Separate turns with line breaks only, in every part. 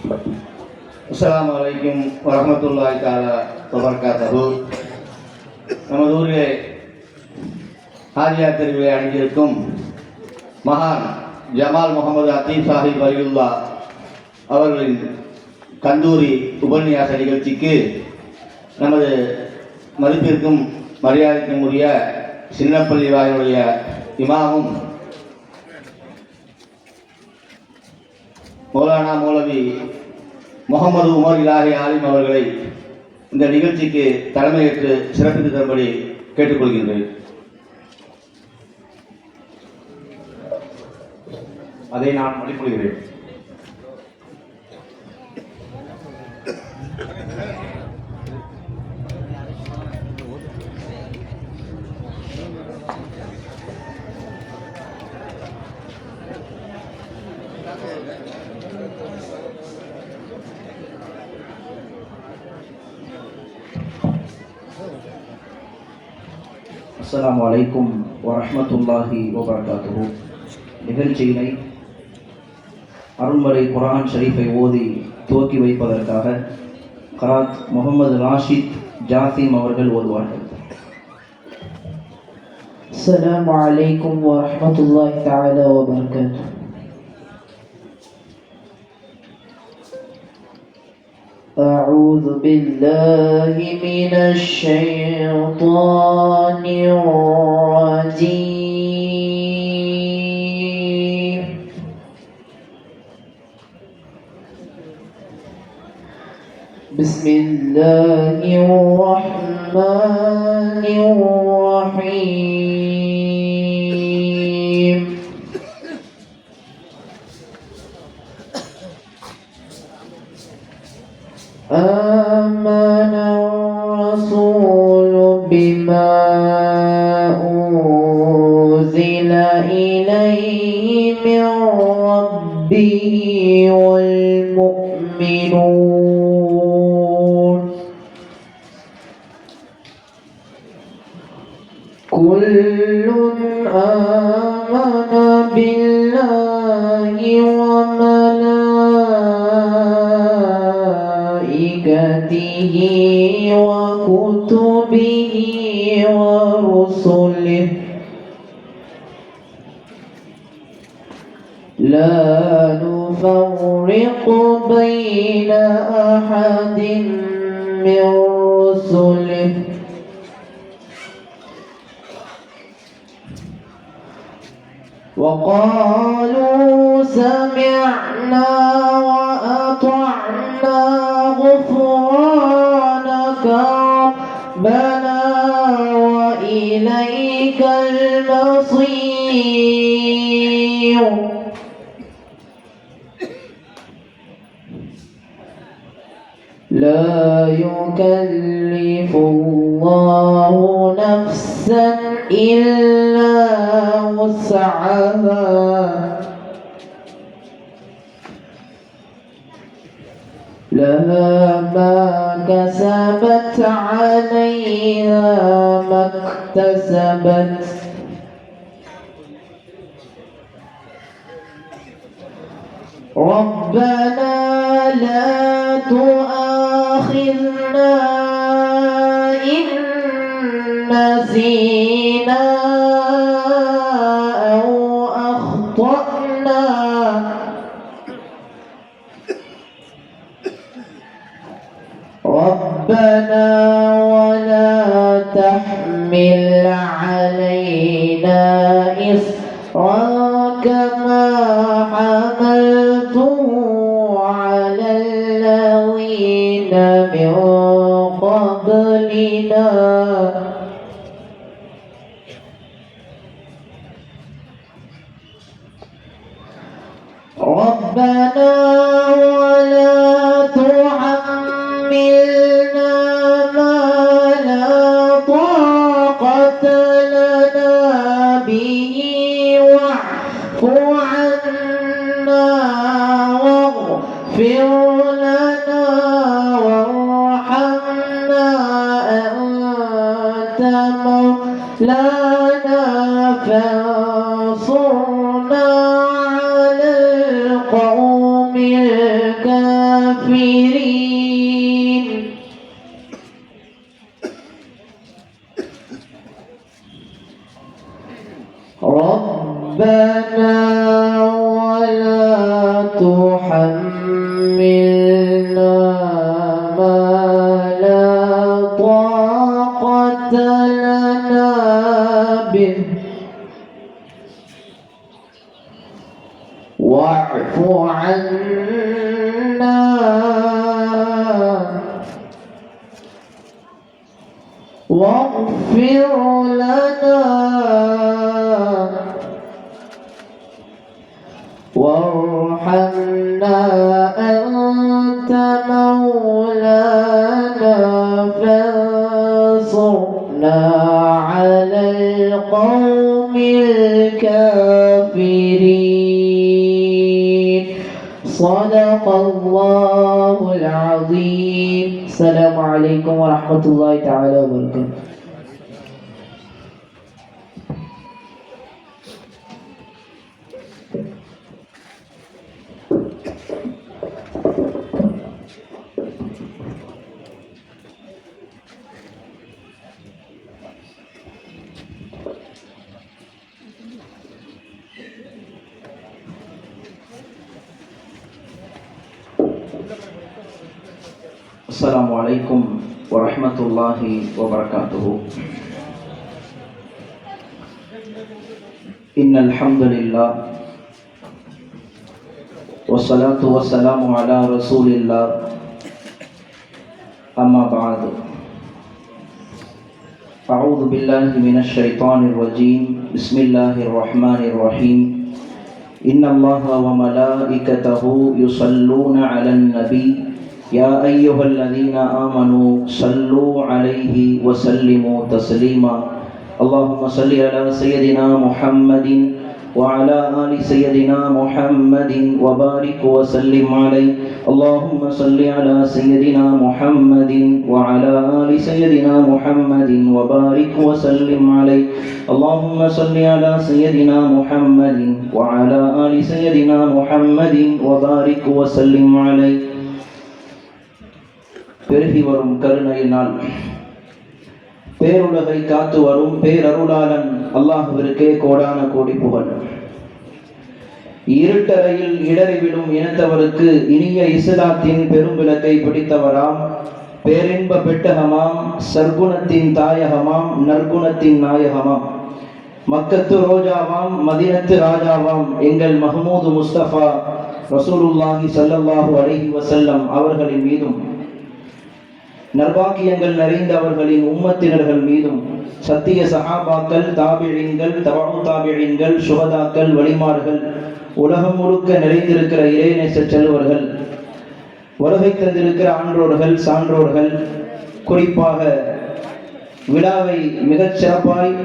அஸ்ஸலாமு அலைக்கும் வரஹ்மத்துல்லாஹி தஆலா வபரகாத்துஹு. நமது ஊரிலே ஹாஜியா தெருவிலே அணிந்திருக்கும் மகான் ஜமால் முகமது அத்தீப் சாஹிப் வலியுல்லா அவர்களின் கந்தூரி உபன்யாச நிகழ்ச்சிக்கு நமது மதிப்பிற்கும் மரியாதைக்கும் உரிய சின்னப்பள்ளி வாயிலுடைய இமாமும் மௌலானா மௌலவி முகமது உமர் இலாஹி ஆலிம் அவர்களை இந்த நிகழ்ச்சிக்கு தலைமையேற்று சிறப்பித்து தரும்படி கேட்டுக்கொள்கின்றேன். அதை நான் மதிப்பிடுகிறேன்.
அஸ்ஸலாமு அலைக்கும் வரஹ்மத்துல்லாஹி வபரகாத்துஹு. நிகழ்ச்சியினை அருள்மறை குர்ஆன் ஷரீஃபை ஓதி துவக்கி வைப்பதற்காக கராத் முகமது ராஷித் ஜாசிம் அவர்கள் ஓதுவார்கள்.
அஸ்ஸலாமு அலைக்கும் வரஹ்மத்துல்லாஹி தஆலா வபரகாத்துஹு. أعوذ بالله من الشيطان الرجيم. بسم الله الرحمن الرحيم. آمن الرسول بما أنزل إليه من ربه والمؤمنون كل آمن بالله وملائكته وكتبه ورسله لا نفرق بين أحد من رسله وقالوا سمعنا وأطعنا غفرانك ربنا وإليك المصير. لا يكلف الله نفسا إلا وسعها لها ما كسبت عليها ما اكتسبت ربنا لا تؤاخذنا إن نسينا أو أخطأنا ربنا ولا تحمل علينا إصرا كما حملته على الذين من قبلنا ربنا ولا تحملنا ما لا طاقة لنا به واعف عنا واغفر لنا وارحمنا أنت مولانا فانصرنا على القوم الكافرين ربنا ولا تحملنا ما لا طاقة لنا به واعف عنا واغفر لنا وارحمنا أنت مولانا فانصرنا على القوم الكافرين صدق الله العظيم. السلام عليكم ورحمة الله تعالى وبركاته.
السلام عليكم ورحمة الله وبركاته. إن الحمد لله والصلاة والسلام على رسول الله أما بعد أعوذ بالله من الشيطان الرجيم بسم الله الرحمن الرحيم إن الله وملائكته يصلون على النبي يا أيها الذين آمنوا صلوا عليه وسلموا تسليما اللهم صل على سيدنا محمد وعلى آل سيدنا محمد وبارك وسلم عليه اللهم صل على سيدنا محمد وعلى آل سيدنا محمد وبارك وسلم عليه اللهم صل على سيدنا محمد وعلى آل سيدنا محمد وبارك وسلم عليه. பெருகி வரும் கருணையினால் பேருலகை காத்து வரும் பேரருளாளன் அல்லாஹ்விற்கே கோடான கோடி புகழ். இருட்டறையில் இடறிவிடும் இனத்தவருக்கு இனிய இஸ்லாத்தின் பெரும் விளக்கை பிடித்தவராம் பேரின்ப பெட்டகமாம் சர்க்குணத்தின் தாயகமாம் நற்குணத்தின் நாயகமாம் மக்கத்து ரோஜாவாம் மதீனத்து ராஜாவாம் எங்கள் மஹ்மூது முஸ்தபா ரசூலுல்லாஹி ஸல்லல்லாஹு அலைஹி வஸல்லம் அவர்களின் மீதும் நற்பாக்கியங்கள் நிறைந்த அவர்களின் உம்மத்தினர்கள் மீதும் சத்திய சஹாபாக்கள் தாபிழீன்கள் தபஉ தாபிழீன்கள் சுஹதாக்கள் வலிமார்கள் உலகம் முழுக்க நிறைந்திருக்கிற இறைநேச செல்வர்கள் வருகை தந்திருக்கிற ஆன்றோர்கள் சான்றோர்கள் குறிப்பாக விழாவை மிகச் சிறப்பாய்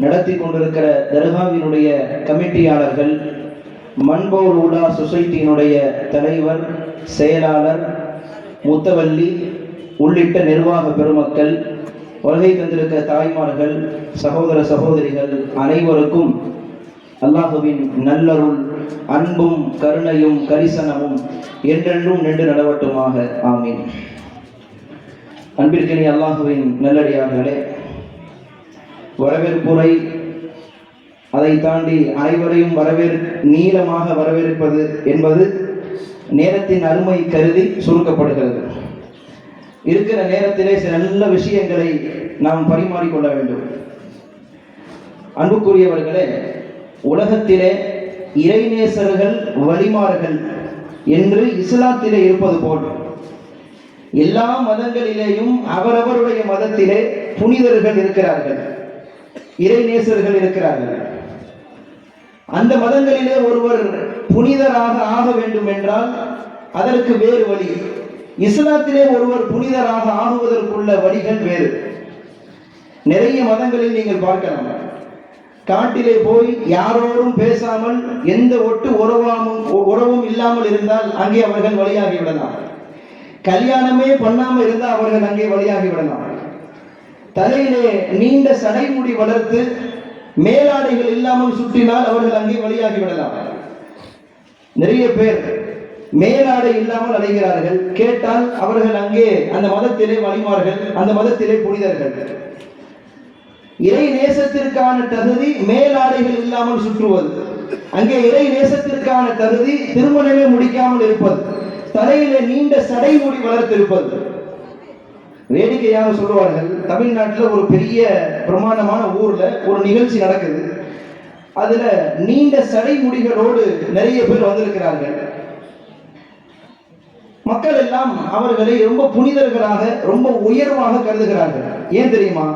நடத்தி கொண்டிருக்கிற தர்காவினுடைய கமிட்டியாளர்கள் மண்போல் உலா சொசைட்டியினுடைய தலைவர் செயலாளர் முத்தவல்லி உள்ளிட்ட நிர்வாக பெருமக்கள் வருகை தந்திருக்க தாய்மார்கள் சகோதர சகோதரிகள் அனைவருக்கும் அல்லாஹுவின் நல்லருள் அன்பும் கருணையும் கரிசனமும் என்றென்றும் நின்று நடவட்டுமாக. ஆமீன். அன்பிற்கினிய அல்லாஹுவின் நல்லடியார்களே, வரவேற்புரை அதை தாண்டி அனைவரையும் நீளமாக வரவேற்பது என்பது நேரத்தின் அருமை கருதி சுருக்கப்படுகிறது. இருக்கிற நேரத்திலே சில நல்ல விஷயங்களை நாம் பரிமாறிக்கொள்ள வேண்டும். அன்புக்குரியவர்களே, உலகத்திலே இறைநேசர்கள் வலிமார்கள் என்று இஸ்லாத்திலே இருப்பது போல் எல்லா மதங்களிலேயும் அவரவருடைய மதத்திலே புனிதர்கள் இருக்கிறார்கள், இறைநேசர்கள் இருக்கிறார்கள். அந்த மதங்களிலே ஒருவர் புனிதராக ஆக வேண்டும் என்றால் அதற்கு வேறு வழி. இஸ்லாத்திலே ஒருவர் புனிதராக ஆகுவதற்குள்ள வழிகள் வேறு. நிறைய மதங்களில் நீங்கள் பார்க்கலாம், காட்டிலே போய் யாரோடும் பேசாமல் எந்த உறவும் இல்லாமல் இருந்தால் அங்கே அவர்கள் வழியாகி விடலாம். கல்யாணமே பண்ணாமல் இருந்தால் அவர்கள் அங்கே வழியாகி விடலாம். தலையிலே நீண்ட சடைமுடி வளர்த்து மேலாடைகள் இல்லாமல் சுற்றினால் அவர்கள் அங்கே வழியாகி விடலாம். நிறைய பேர் மேலாடை இல்லாமல் அலைகிறார்கள். கேட்டால் அவர்கள் அங்கே அந்த மதத்திலே வழிமார்கள், அந்த மதத்திலே புனிதர்கள். இறை நேசத்திற்கான தகுதி மேலாடைகள் இல்லாமல் சுற்றுவது. அங்கே இறை நேசத்திற்கான தகுதி திருமணமே முடிக்காமல் இருப்பது, தலையிலே நீண்ட சடைமுடி வளர்த்திருப்பது. வேடிக்கையாக சொல்லுவார்கள், தமிழ்நாட்டில் ஒரு பெரிய பிரமாண்டமான ஊர்ல ஒரு நிகழ்ச்சி நடக்குது. அதுல நீண்ட சடைமுடிகளோடு நிறைய பேர் வந்திருக்கிறார்கள். மக்கள் எல்லாம் அவர்களை ரொம்ப புனிதர்களாக, ரொம்ப உயர்வாக கருதுகிறார்கள். ஏன் தெரியுமா?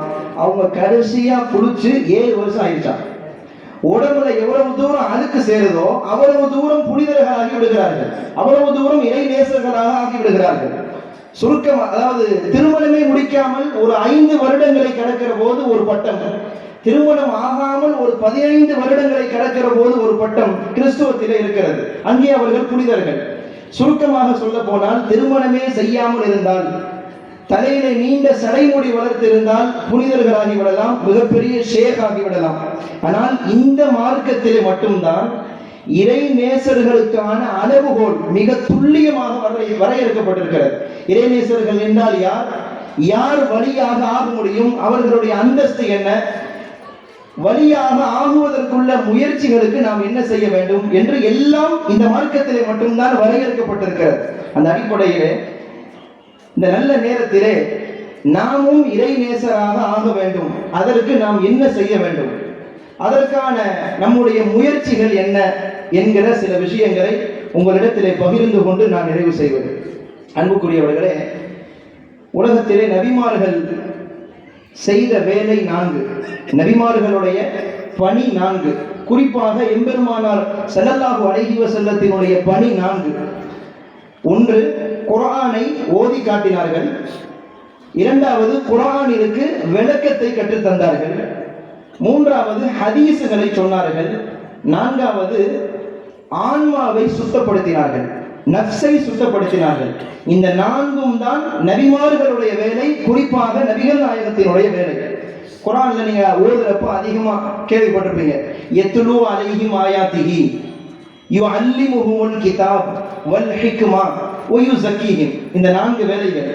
அவங்க கடைசியா குளிச்சு 7 வருஷம் ஆயிடுச்சா. உடம்புல எவ்வளவு தூரம் அழுக்கு சேருதோ அவ்வளவு தூரம் புனிதர்களாகி விடுகிறார்கள், அவ்வளவு தூரம் இறை நேசர்களாக ஆகி விடுகிறார்கள். சுருக்கம், அதாவது திருமணமே முடிக்காமல் ஒரு 5 வருடங்களை கடக்கிற போது ஒரு பட்டம், திருமணம் ஆகாமல் ஒரு 15 வருடங்களை கடக்கிற போது ஒரு பட்டம் கிறிஸ்துவத்திலே இருக்கிறது. அங்கே அவர்கள் புனிதர்கள். சுருக்கமாக சொல்ல போனால், திருமணமே செய்யாமல் இருந்தால், தலையிலே நீண்ட சடைமுடி வளர்த்திருந்தால் புனிதர்களாகி விடலாம், மிகப்பெரிய ஷேக் ஆகிவிடலாம். ஆனால் இந்த மார்க்கத்திலே மட்டும்தான் இறை நேசர்களுக்கான அளவுகோல் மிக துல்லியமாக வரையறுக்கப்பட்டிருக்கிறது. இறை நேசர்கள் என்றால் யார், யார் வழியாக ஆக முடியும், அவர்களுடைய அந்தஸ்து என்ன, வழியாக ஆகுவதற்குள்ள முயற்சிகளுக்கு நாம் என்ன செய்ய வேண்டும் என்று எல்லாம் இந்த மார்க்கத்திலே மட்டும்தான் வரையறுக்கப்பட்டிருக்கிறது. அந்த அடிப்படையிலே இந்த நல்ல நேரத்திலே நாமும் இறை நேசராக ஆக வேண்டும். அதற்கு நாம் என்ன செய்ய வேண்டும், அதற்கான நம்முடைய முயற்சிகள் என்ன என்கிற சில விஷயங்களை உங்களிடத்திலே பகிர்ந்து கொண்டு நான் நிறைவு செய்வது. அன்புக்குரியவர்களே, உலகத்திலே நபிமார்கள் செய்த வேலை 4, நபிமார்களுடைய பணி 4. குறிப்பாக எம்பெருமானார் ஸல்லல்லாஹு அலைஹி வஸல்லத்தினுடைய பணி 4. 1, குர்ஆனை ஓதி காட்டினார்கள். 2வது, குர்ஆனிற்கு விளக்கத்தை கற்றுத் தந்தார்கள். 3வது, ஹதீஸுகளை சொன்னார்கள். 4வது, ஆன்மாவை சுத்தப்படுத்தினார்கள், நஃப்ஸை சுத்தப்படுத்தினார்கள். இந்த 4ம் தான் நபிமார்களுடைய வேலை, குறிப்பாக நபிகள் நாயகத்தினுடைய வேலை. குர்ஆன்ல நீங்க ஓதுறப்ப அதிகமா கேள்விப்பட்டிருப்பீங்க, யத்லு அலைஹிம் ஆயாத்திஹி யுஅல்லிமுஹுமுல் கிதாப் வல் ஹிக்மா வ யுஸக்கீஹிம். இந்த 4 வேலைகள்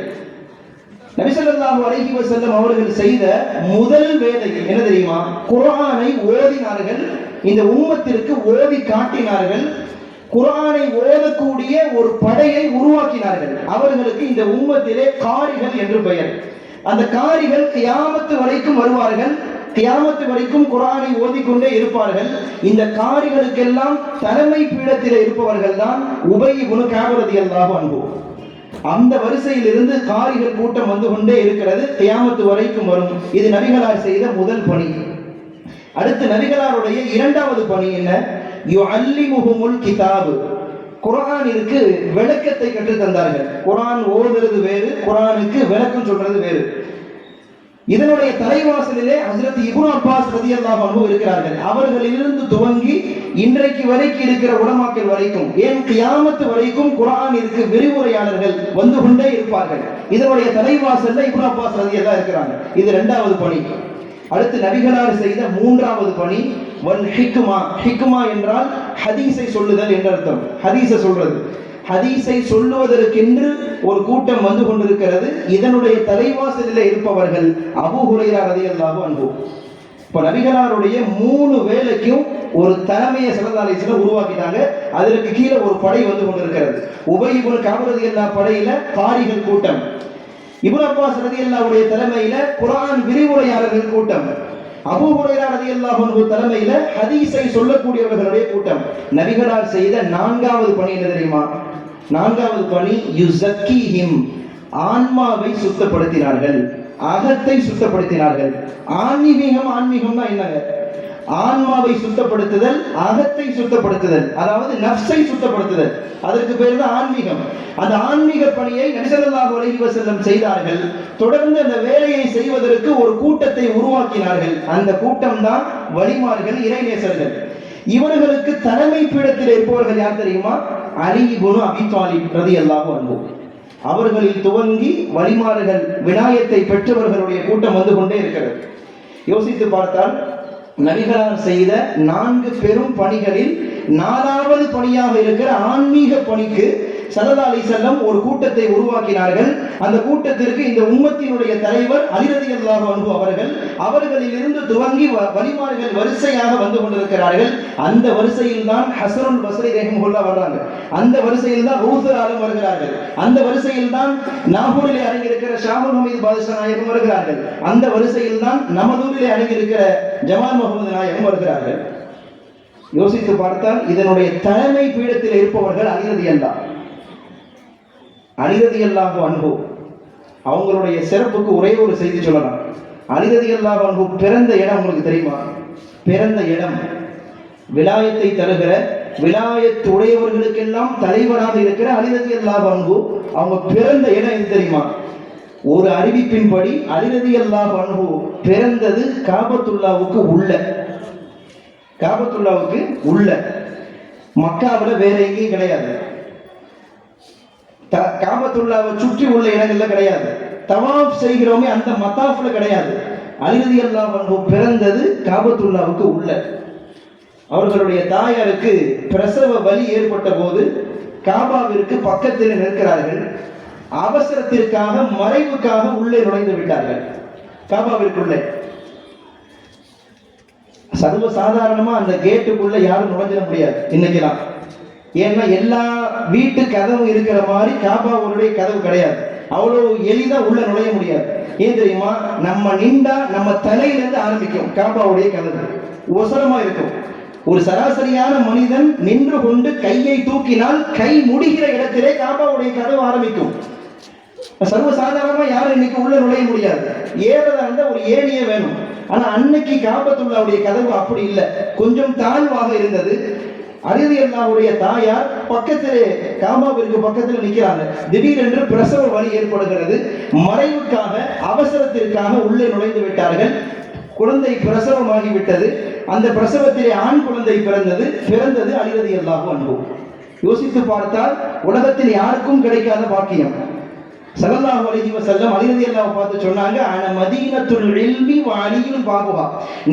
நபி ஸல்லல்லாஹு அலைஹி வஸல்லம் அவர்கள் செய்த முதல் வேலை என்ன தெரியுமா? குர்ஆனை ஓதினார்கள், இந்த உம்மத்திற்கு ஓதி காட்டினார்கள். குர்ஆனை ஓதக்கூடிய ஒரு படையை உருவாக்கினார்கள். அவர்களுக்கு இந்த உம்மத்திலே காரிகள் என்று பெயர். அந்த காரிகள் கியாமத்து வரைக்கும் வருவார்கள், கியாமத்து வரைக்கும் குர்ஆனை ஓதிக்கொண்டே இருப்பார்கள். இந்த காரிகளுக்கெல்லாம் தலைமை பீடத்தில் இருப்பவர்கள் தான் உபய் இப்னு கஅப் ரலியல்லாஹு அன்ஹு. அந்த வரிசையில் இருந்து காரிகள் கூட்டம் வந்து கொண்டே இருக்கிறது, கியாமத்து வரைக்கும் வரும். இது நபிகளார் செய்த முதல் பணி. அடுத்து நபிகளாருடைய 2வது பணி என்ன? யுஅல்லிமுஹுமுல் கிதாப், குர்ஆனிற்கு விளக்கத்தை கற்றுத் தந்தார்கள். குர்ஆன் ஓதுறது வேறு, குர்ஆனுக்கு விளக்கம் சொல்றது வேறு. இதனுடைய தலைவாசலிலே ஹஜ்ரத் இப்னு அப்பாஸ் ரலியல்லாஹு அன்ஹு இருக்கிறார்கள். அவர்களிலிருந்து துவங்கி இன்றைக்கு வரைக்கும் இருக்கிற உலமாக்கள் வரைக்கும், ஏன் கியாமத்து வரைக்கும் குர்ஆனிற்கு விரிவுரையாளர்கள் வந்து கொண்டே இருப்பார்கள். இதனுடைய தலைவாசல்ல இப்னு அப்பாஸ் ரலியல்லாஹு இருக்கிறாங்க. இது 2வது பணி. அடுத்து நபிகளார் செய்த 3வது பணி வல் ஹிக்மா. ஹிக்மா என்றால் ஹதீஸை சொல்லுதல் என்ற அர்த்தம். ஹதீஸை சொல்றது, ஹதீஸை சொல்லுவதற்கென்று ஒரு கூட்டம் வந்து கொண்டிருக்கிறது. இதனுடைய தலைவாசலில் இருப்பவர்கள் அபூ ஹுரைரா ரலியல்லாஹு அன்ஹு. இப்போ நபிகளாருடைய 3 வேலைக்கும் ஒரு தலைமையை ஸல்லல்லாஹு அலைஹி வஸல்லம் உருவாக்கிட்டாங்க. அதற்கு கீழே ஒரு படை வந்து கொண்டிருக்கிறது. உபய் இப்னு கஅப் ரலியல்லாஹு படையில காரிகள் கூட்டம், இப்னு அப்பாஸ் ரலியல்லாஹுடைய தலைமையில குர்ஆன் விரிவுரையாளர்கள் கூட்டம், அபூ ஹுரைரா ரலியல்லாஹு அன்ஹு தலைமையில ஹதீஸை சொல்லக்கூடியவர்களுடைய கூட்டம். நபிகளார் செய்த 4வது பணி என்ன தெரியுமா? 4வது பணி யுஸக்கீஹிம், ஆன்மாவை சுத்தப்படுத்தினார்கள், அகத்தை சுத்தப்படுத்தினார்கள். ஆன்மீகம்னா என்னங்க? ஆன்மாவை சுத்தப்படுத்துதல், அகத்தை சுத்தப்படுத்துதல், அதாவது நஃப்ஸை சுத்தப்படுத்துதல். அதற்கு பேர் தான் ஆன்மீகம். அந்த ஆன்மீக பணியை நபி ஸல்லல்லாஹு அலைஹி வஸல்லம் செய்தார்கள். தொடர்ந்து அந்த வேலையை செய்வதற்கு ஒரு கூட்டத்தை உருவாக்கினார்கள். அந்த கூட்டம் தான் வலிமார்கள், இறைநேசர்கள். இவர்களுக்கு தலைமை பீடத்தில் இருப்பவர்கள் யார் தெரியுமா? அலி இப்னு அபீ தாலிப் ரலியல்லாஹு அன்ஹு. அவர்களில் துவங்கி வலிமார்கள், விநாயகத்தை பெற்றவர்களுடைய கூட்டம் வந்து கொண்டே இருக்கிறது. யோசித்து பார்த்தால் நபிகளார் செய்த 4 பெரும் பணிகளில் 4வது பணியாக இருக்கிற ஆன்மீக பணிக்கு ஸல்லல்லாஹு அலைஹி வஸல்லம் ஒரு கூட்டத்தை உருவாக்கினார்கள். அந்த கூட்டத்திற்கு இந்த உம்மத்தினுடைய தலைவர் அலி ரலியல்லாஹு அன்ஹு அவர்களிலிருந்து துவங்கி வலிமார்கள் வரிசையாக வந்து கொண்டிருக்கிறார்கள். அந்த வரிசையில் தான் ஹஸனுல் பஸ்ரி ரஹிமஹுல்லாஹ் வர்றாங்க. அந்த வரிசையில் தான் ரூஹுல் ஆலம் வருகிறார்கள். அந்த வரிசையில் தான் நாகூரிலே அடங்கியிருக்கிற ஷாமுல் ஹமீது பாதுஷா நாயகம் வருகிறார்கள். அந்த வரிசையில் தான் நமதூரிலே அடங்கியிருக்கிற ஜமால் முகமது நாயகம் வருகிறார்கள். யோசித்து பார்த்தால் இதனுடைய தலைமை பீடத்தில் இருப்பவர்கள் அலி ரலியல்லாஹு அன்ஹு. அவங்களுடைய சிறப்புக்கு ஒரே ஒரு செய்தி சொல்லலாம். அலி ரலியல்லாஹு அன்ஹு பிறந்த இடம் உங்களுக்கு தெரியுமா? பிறந்த இடம் விலாயத்தை தருகிற விலாயத் உடையவர்களுக்கெல்லாம் தலைவராக இருக்கிற அலி ரலியல்லாஹு அன்ஹு அவங்க பிறந்த இடம் எது தெரியுமா? ஒரு அறிவிப்பின்படி அலி ரலியல்லாஹு அன்ஹு பிறந்தது காபத்துல்லாவுக்கு உள்ள மக்காவில் வேற எங்கேயும் கிடையாது. காபத்துல்லாவை சுற்றி உள்ள இடங்கள்ல கிடையாது. தவாஃப் செய்கிறோமே அந்த மத்தாஃப்ல கிடையாது. அலி ரலியல்லாஹு அன்ஹு பிறந்தது காபத்துல்லாவுக்கு உள்ள. அவர்களுடைய தாயாருக்கு பிரசவ வலி ஏற்பட்ட போது காபாவிற்கு பக்கத்தில் நிற்கிறார்கள். அவசரத்திற்காக மறைவுக்காக உள்ளே நுழைந்து விட்டார்கள். காபாவிற்குள்ளே சர்வ சாதாரணமா அந்த கேட்டுக்குள்ள யாரும் நுழைஞ்சிட முடியாது இன்னைக்கெல்லாம். ஏன்னா எல்லா வீட்டு கதவும் இருக்கிற மாதிரி காபாவுடைய கதவு கிடையாது. அவ்வளவு எளிதா உள்ள நுழைய முடியாது. ஏன் தெரியுமா? நம்ம நின்றா நம்ம தலையிலிருந்து ஆரம்பிக்கும் காபாவுடைய கதவு. உசரமா இருக்கும். ஒரு சராசரியான மனிதன் நின்று கொண்டு கையை தூக்கினால் கை முடிகிற இடத்திலே காபாவுடைய கதவு ஆரம்பிக்கும். சர்வசாதாரணமா யாரும் இன்னைக்கு உள்ள நுழைய முடியாது. ஏறதா இருந்தா ஒரு ஏணியே வேணும். ஆனா அன்னைக்கு காபத்துல்லாவுடைய கதவு அப்படி இல்லை, கொஞ்சம் தாழ்வாக இருந்தது. அலி ரலியல்லாஹுடைய தாயார் பக்கத்திலே காபாவிற்கு பக்கத்தில் நிற்கிறாங்க. திடீரென்று பிரசவ வலி ஏற்படுகிறது. மறைவுக்காக அவசரத்திற்காக உள்ளே நுழைந்து விட்டார்கள். குழந்தை பிரசவமாகிவிட்டது. அந்த பிரசவத்திலே ஆண் குழந்தை பிறந்தது அலி ரலியல்லாஹு அன்ஹு. யோசித்து பார்த்தால் உலகத்தில் யாருக்கும் கிடைக்காத பாக்கியம். ஸல்லல்லாஹு அலைஹி வஸல்லம் அலி ரலியல்லாஹு பார்த்து சொன்னாங்க, அன மதீனத்துல் இல்மி வ அலியுல் பாபுஹா.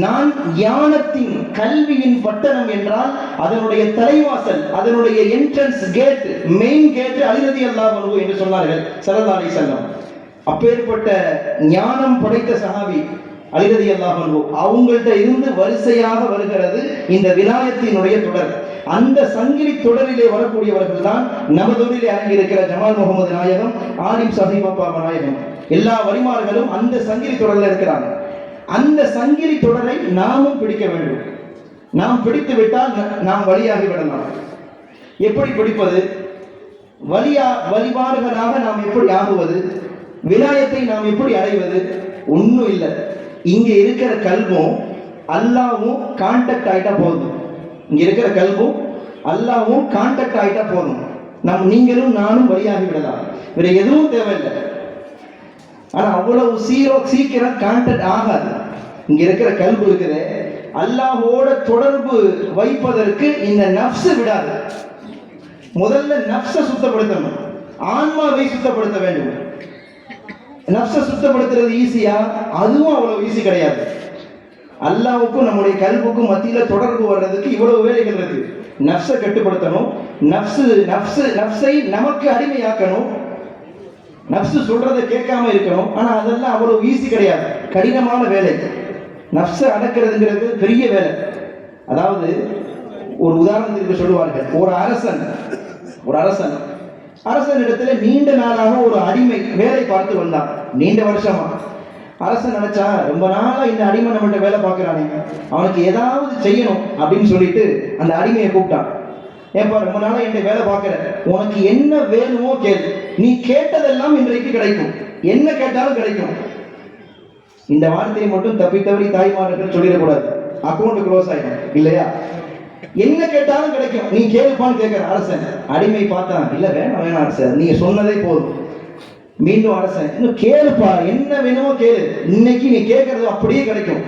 நான் ஞானத்தின் கல்வியின் பட்டணம் என்றால் அதனுடைய தலைவாசல், அதனுடைய என்ட்ரன்ஸ் கேட், மெயின் கேட் அலி ரலியல்லாஹு அன்ஹு என்று சொன்னார்கள் ஸல்லல்லாஹு அலைஹி வஸல்லம். அப்பேற்பட்ட ஞானம் படைத்த சஹாபி அலி ரலியல்லாஹு அன்ஹு. அவங்கள்ட்ட இருந்து வரிசையாக வருகிறது இந்த விலாயத்தினுடைய தொடர். அந்த சங்கிலி தொடரிலே வரக்கூடியவர்கள் தான் நமதூரிலே அடங்கியிருக்கிற ஜமால் முகமது நாயகம், ஆலிம் சஹீபப்பா நாயகம். எல்லா வலிமார்களும் அந்த சங்கிலி தொடரில் இருக்கிறாங்க. அந்த சங்கிலி தொடரை நாமும் பிடிக்க வேண்டும். நாம் பிடித்து விட்டால் நாம் வழியாகி விடலாம். எப்படி பிடிப்பது? வழிபாடுகளாக நாம் எப்படி ஆகுவது? விலாயத்தை நாம் எப்படி அடைவது? ஒன்றும் இல்லை. இங்க இருக்கிற கல்வும் அல்லாவும் கான்டாக்ட் ஆயிட்டா போதும். இங்க இருக்கிற கல்வும் அல்லாவும் கான்டாக்ட் ஆயிட்டா போதும். நீங்களும் நானும் வழியாகி விடலாம். வேற எதுவும் தேவையில்லை. ஆனா அவ்வளவு சீக்கிரம் கான்டாக்ட் ஆகாது. இங்க இருக்கிற கல்வு இருக்குது. அல்லாஹோட தொடர்பு வைப்பதற்கு இந்த நஃப்ஸ் விடாது. முதல்ல நஃப்ஸ சுத்தப்படுத்தணும். ஆன்மாவை சுத்தப்படுத்த வேண்டும். நஃப்ஸ சுத்தப்படுத்துறது ஈஸியா? அதுவும் அவ்வளவு ஈஸி கிடையாது. அல்லாஹ்வுக்கும் நம்முடைய கல்புக்கும் மத்தியில தொடர்பு வர்றதுக்கு இவ்வளவு வேலைகள் இருக்கு. நஃப்ஸை கட்டுப்படுத்தணும். நஃப்ஸை நமக்கு அடிமையாக்கணும். நஃப்ஸ் சொல்றதை கேட்காம இருக்கணும். ஆனா அதெல்லாம் அவ்வளவு ஈஸி கிடையாது. கடினமான வேலை. நஃப்ஸை அடக்கிறதுங்கிறது பெரிய வேலை. அதாவது ஒரு உதாரணத்திற்கு சொல்லுவார்கள். ஒரு அரசன் இடத்துல நீண்ட நாளாக ஒரு அடிமை வேலை பார்த்து வந்தான். நீண்ட வருஷமா அரசன் நினைச்சா, ரொம்ப நாளா இந்த அடிமை நம்மகிட்ட வேலை பார்க்கிறானே, அவனுக்கு ஏதாவது செய்யணும் அப்படின்னு சொல்லிட்டு அந்த அடிமையை கூப்பிட்டான். ஏப்பா, ரொம்ப நாளா என்கிட்ட வேலை பார்க்கிற, உனக்கு என்ன வேணுமோ கேளு, நீ கேட்டதெல்லாம் இன்றைக்கு கிடைக்கும், என்ன கேட்டாலும் கிடைக்கும். இந்த வார்த்தையை மட்டும் தப்பித்தவரி தாய்மார்கள் சொல்லிடக்கூடாது. அக்கௌண்ட் க்ளோஸ் ஆயிடும் இல்லையா? என்ன கேட்டாலும் கிடைக்கும், நீ கேளுப்பான்னு கேட்கிற அரசன். அடிமை பார்த்தான், இல்ல வேணாம் அரசன், நீங்க சொன்னதே போதும். மீண்டும் அரசன், இன்னும் கேளுப்பா, என்ன வேணுமோ கேளு, இன்னைக்கு நீ கேட்கறது அப்படியே கிடைக்கும்.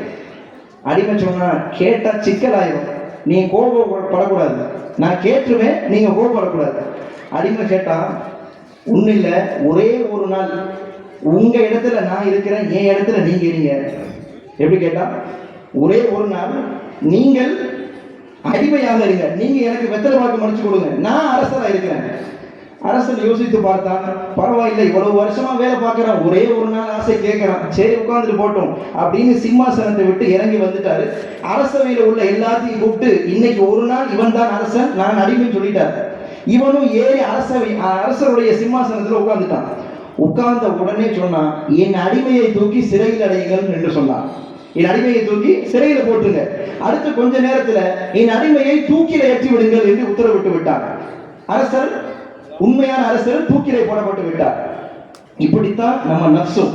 அடிமை சொன்னா, கேட்டா சிக்கலாயிரும், நீ கோபப்படக்கூடாது, நான் கேட்டுருவேன், நீங்க கோபப்படக்கூடாது. அடிமை கேட்டா, ஒன்னும் இல்லை, ஒரே ஒரு நாள் உங்க இடத்துல நான் இருக்கிறேன், என் இடத்துல நீங்க இருங்க. எப்படி கேட்டா, ஒரே ஒரு நாள் நீங்கள் அடிமையாக இருங்க, நீங்க எனக்கு வெத்தலை பாக்கு மடிச்சு கொடுங்க, நான் அரசரா இருக்கிறேன். அரசன் யோசித்து பார்த்தான், பரவாயில்லை, இவ்வளவு வருஷமா வேலை பார்க்கறான், ஒரே ஒரு நாள் ஆசை கேட்கிறான், சரி உட்கார்ந்துட்டு போட்டோம் அப்படின்னு சிம்மாசனத்தை விட்டு இறங்கி வந்துட்டாரு. அரசவையில் உள்ள எல்லாத்தையும் கூப்பிட்டு, இன்னைக்கு ஒரு நாள் இவன் தான் அரசன், நான் அடிமைன்னு சொல்லிட்டாரு. இவனும் ஏறி அரசருடைய சிம்மாசனத்தில் உட்கார்ந்துட்டான். உட்கார்ந்த உடனே சொன்னான், என் அடிமையை தூக்கி சிறையில் அடையுங்கள் என்று சொன்னான். என் அடிமையை தூக்கி சிறையில போட்டுங்க, அடுத்து கொஞ்ச நேரத்துல என் அடிமையை தூக்கில ஏற்றி விடுங்கள் என்று உத்தரவிட்டு விட்டார். அரசர், உண்மையான அரசர் தூக்கிலே போடப்பட்டு விட்டார். இப்படித்தான் நம்ம நப்சும்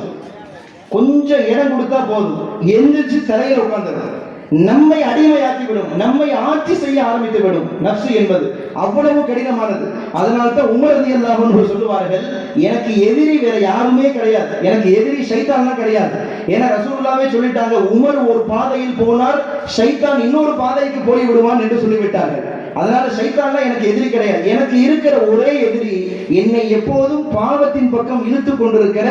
கொஞ்சம் இடம் கொடுத்தா போதும், எந்திரிச்சு தலையில உட்கார்ந்து நம்மை அடிமையாக்கி விடும், நம்மை ஆட்சி செய்ய ஆரம்பித்து விடும். நப்சு என்பது அவ்வளவு கடினமானது. அதனால்தான் உமர் ரலியல்லாஹு அன்ஹு சொல்லுவார்கள், எனக்கு எதிரி வேற யாருமே கிடையாது, எனக்கு எதிரி ஷைத்தான் கிடையாது. ஏன்னா ரசூலுல்லாஹ்வே சொல்லிட்டாங்க, உமர் ஒரு பாதையில் போனார், ஷைத்தான் இன்னொரு பாதைக்கு போய் விடுவான் என்று சொல்லிவிட்டார்கள். அதனால ஷைத்தான்லாம் எனக்கு எதிரி கிடையாது. எனக்கு இருக்கிற ஒரே எதிரி என்னை எப்போதும் பாவத்தின் பக்கம் இழுத்து கொண்டிருக்கிற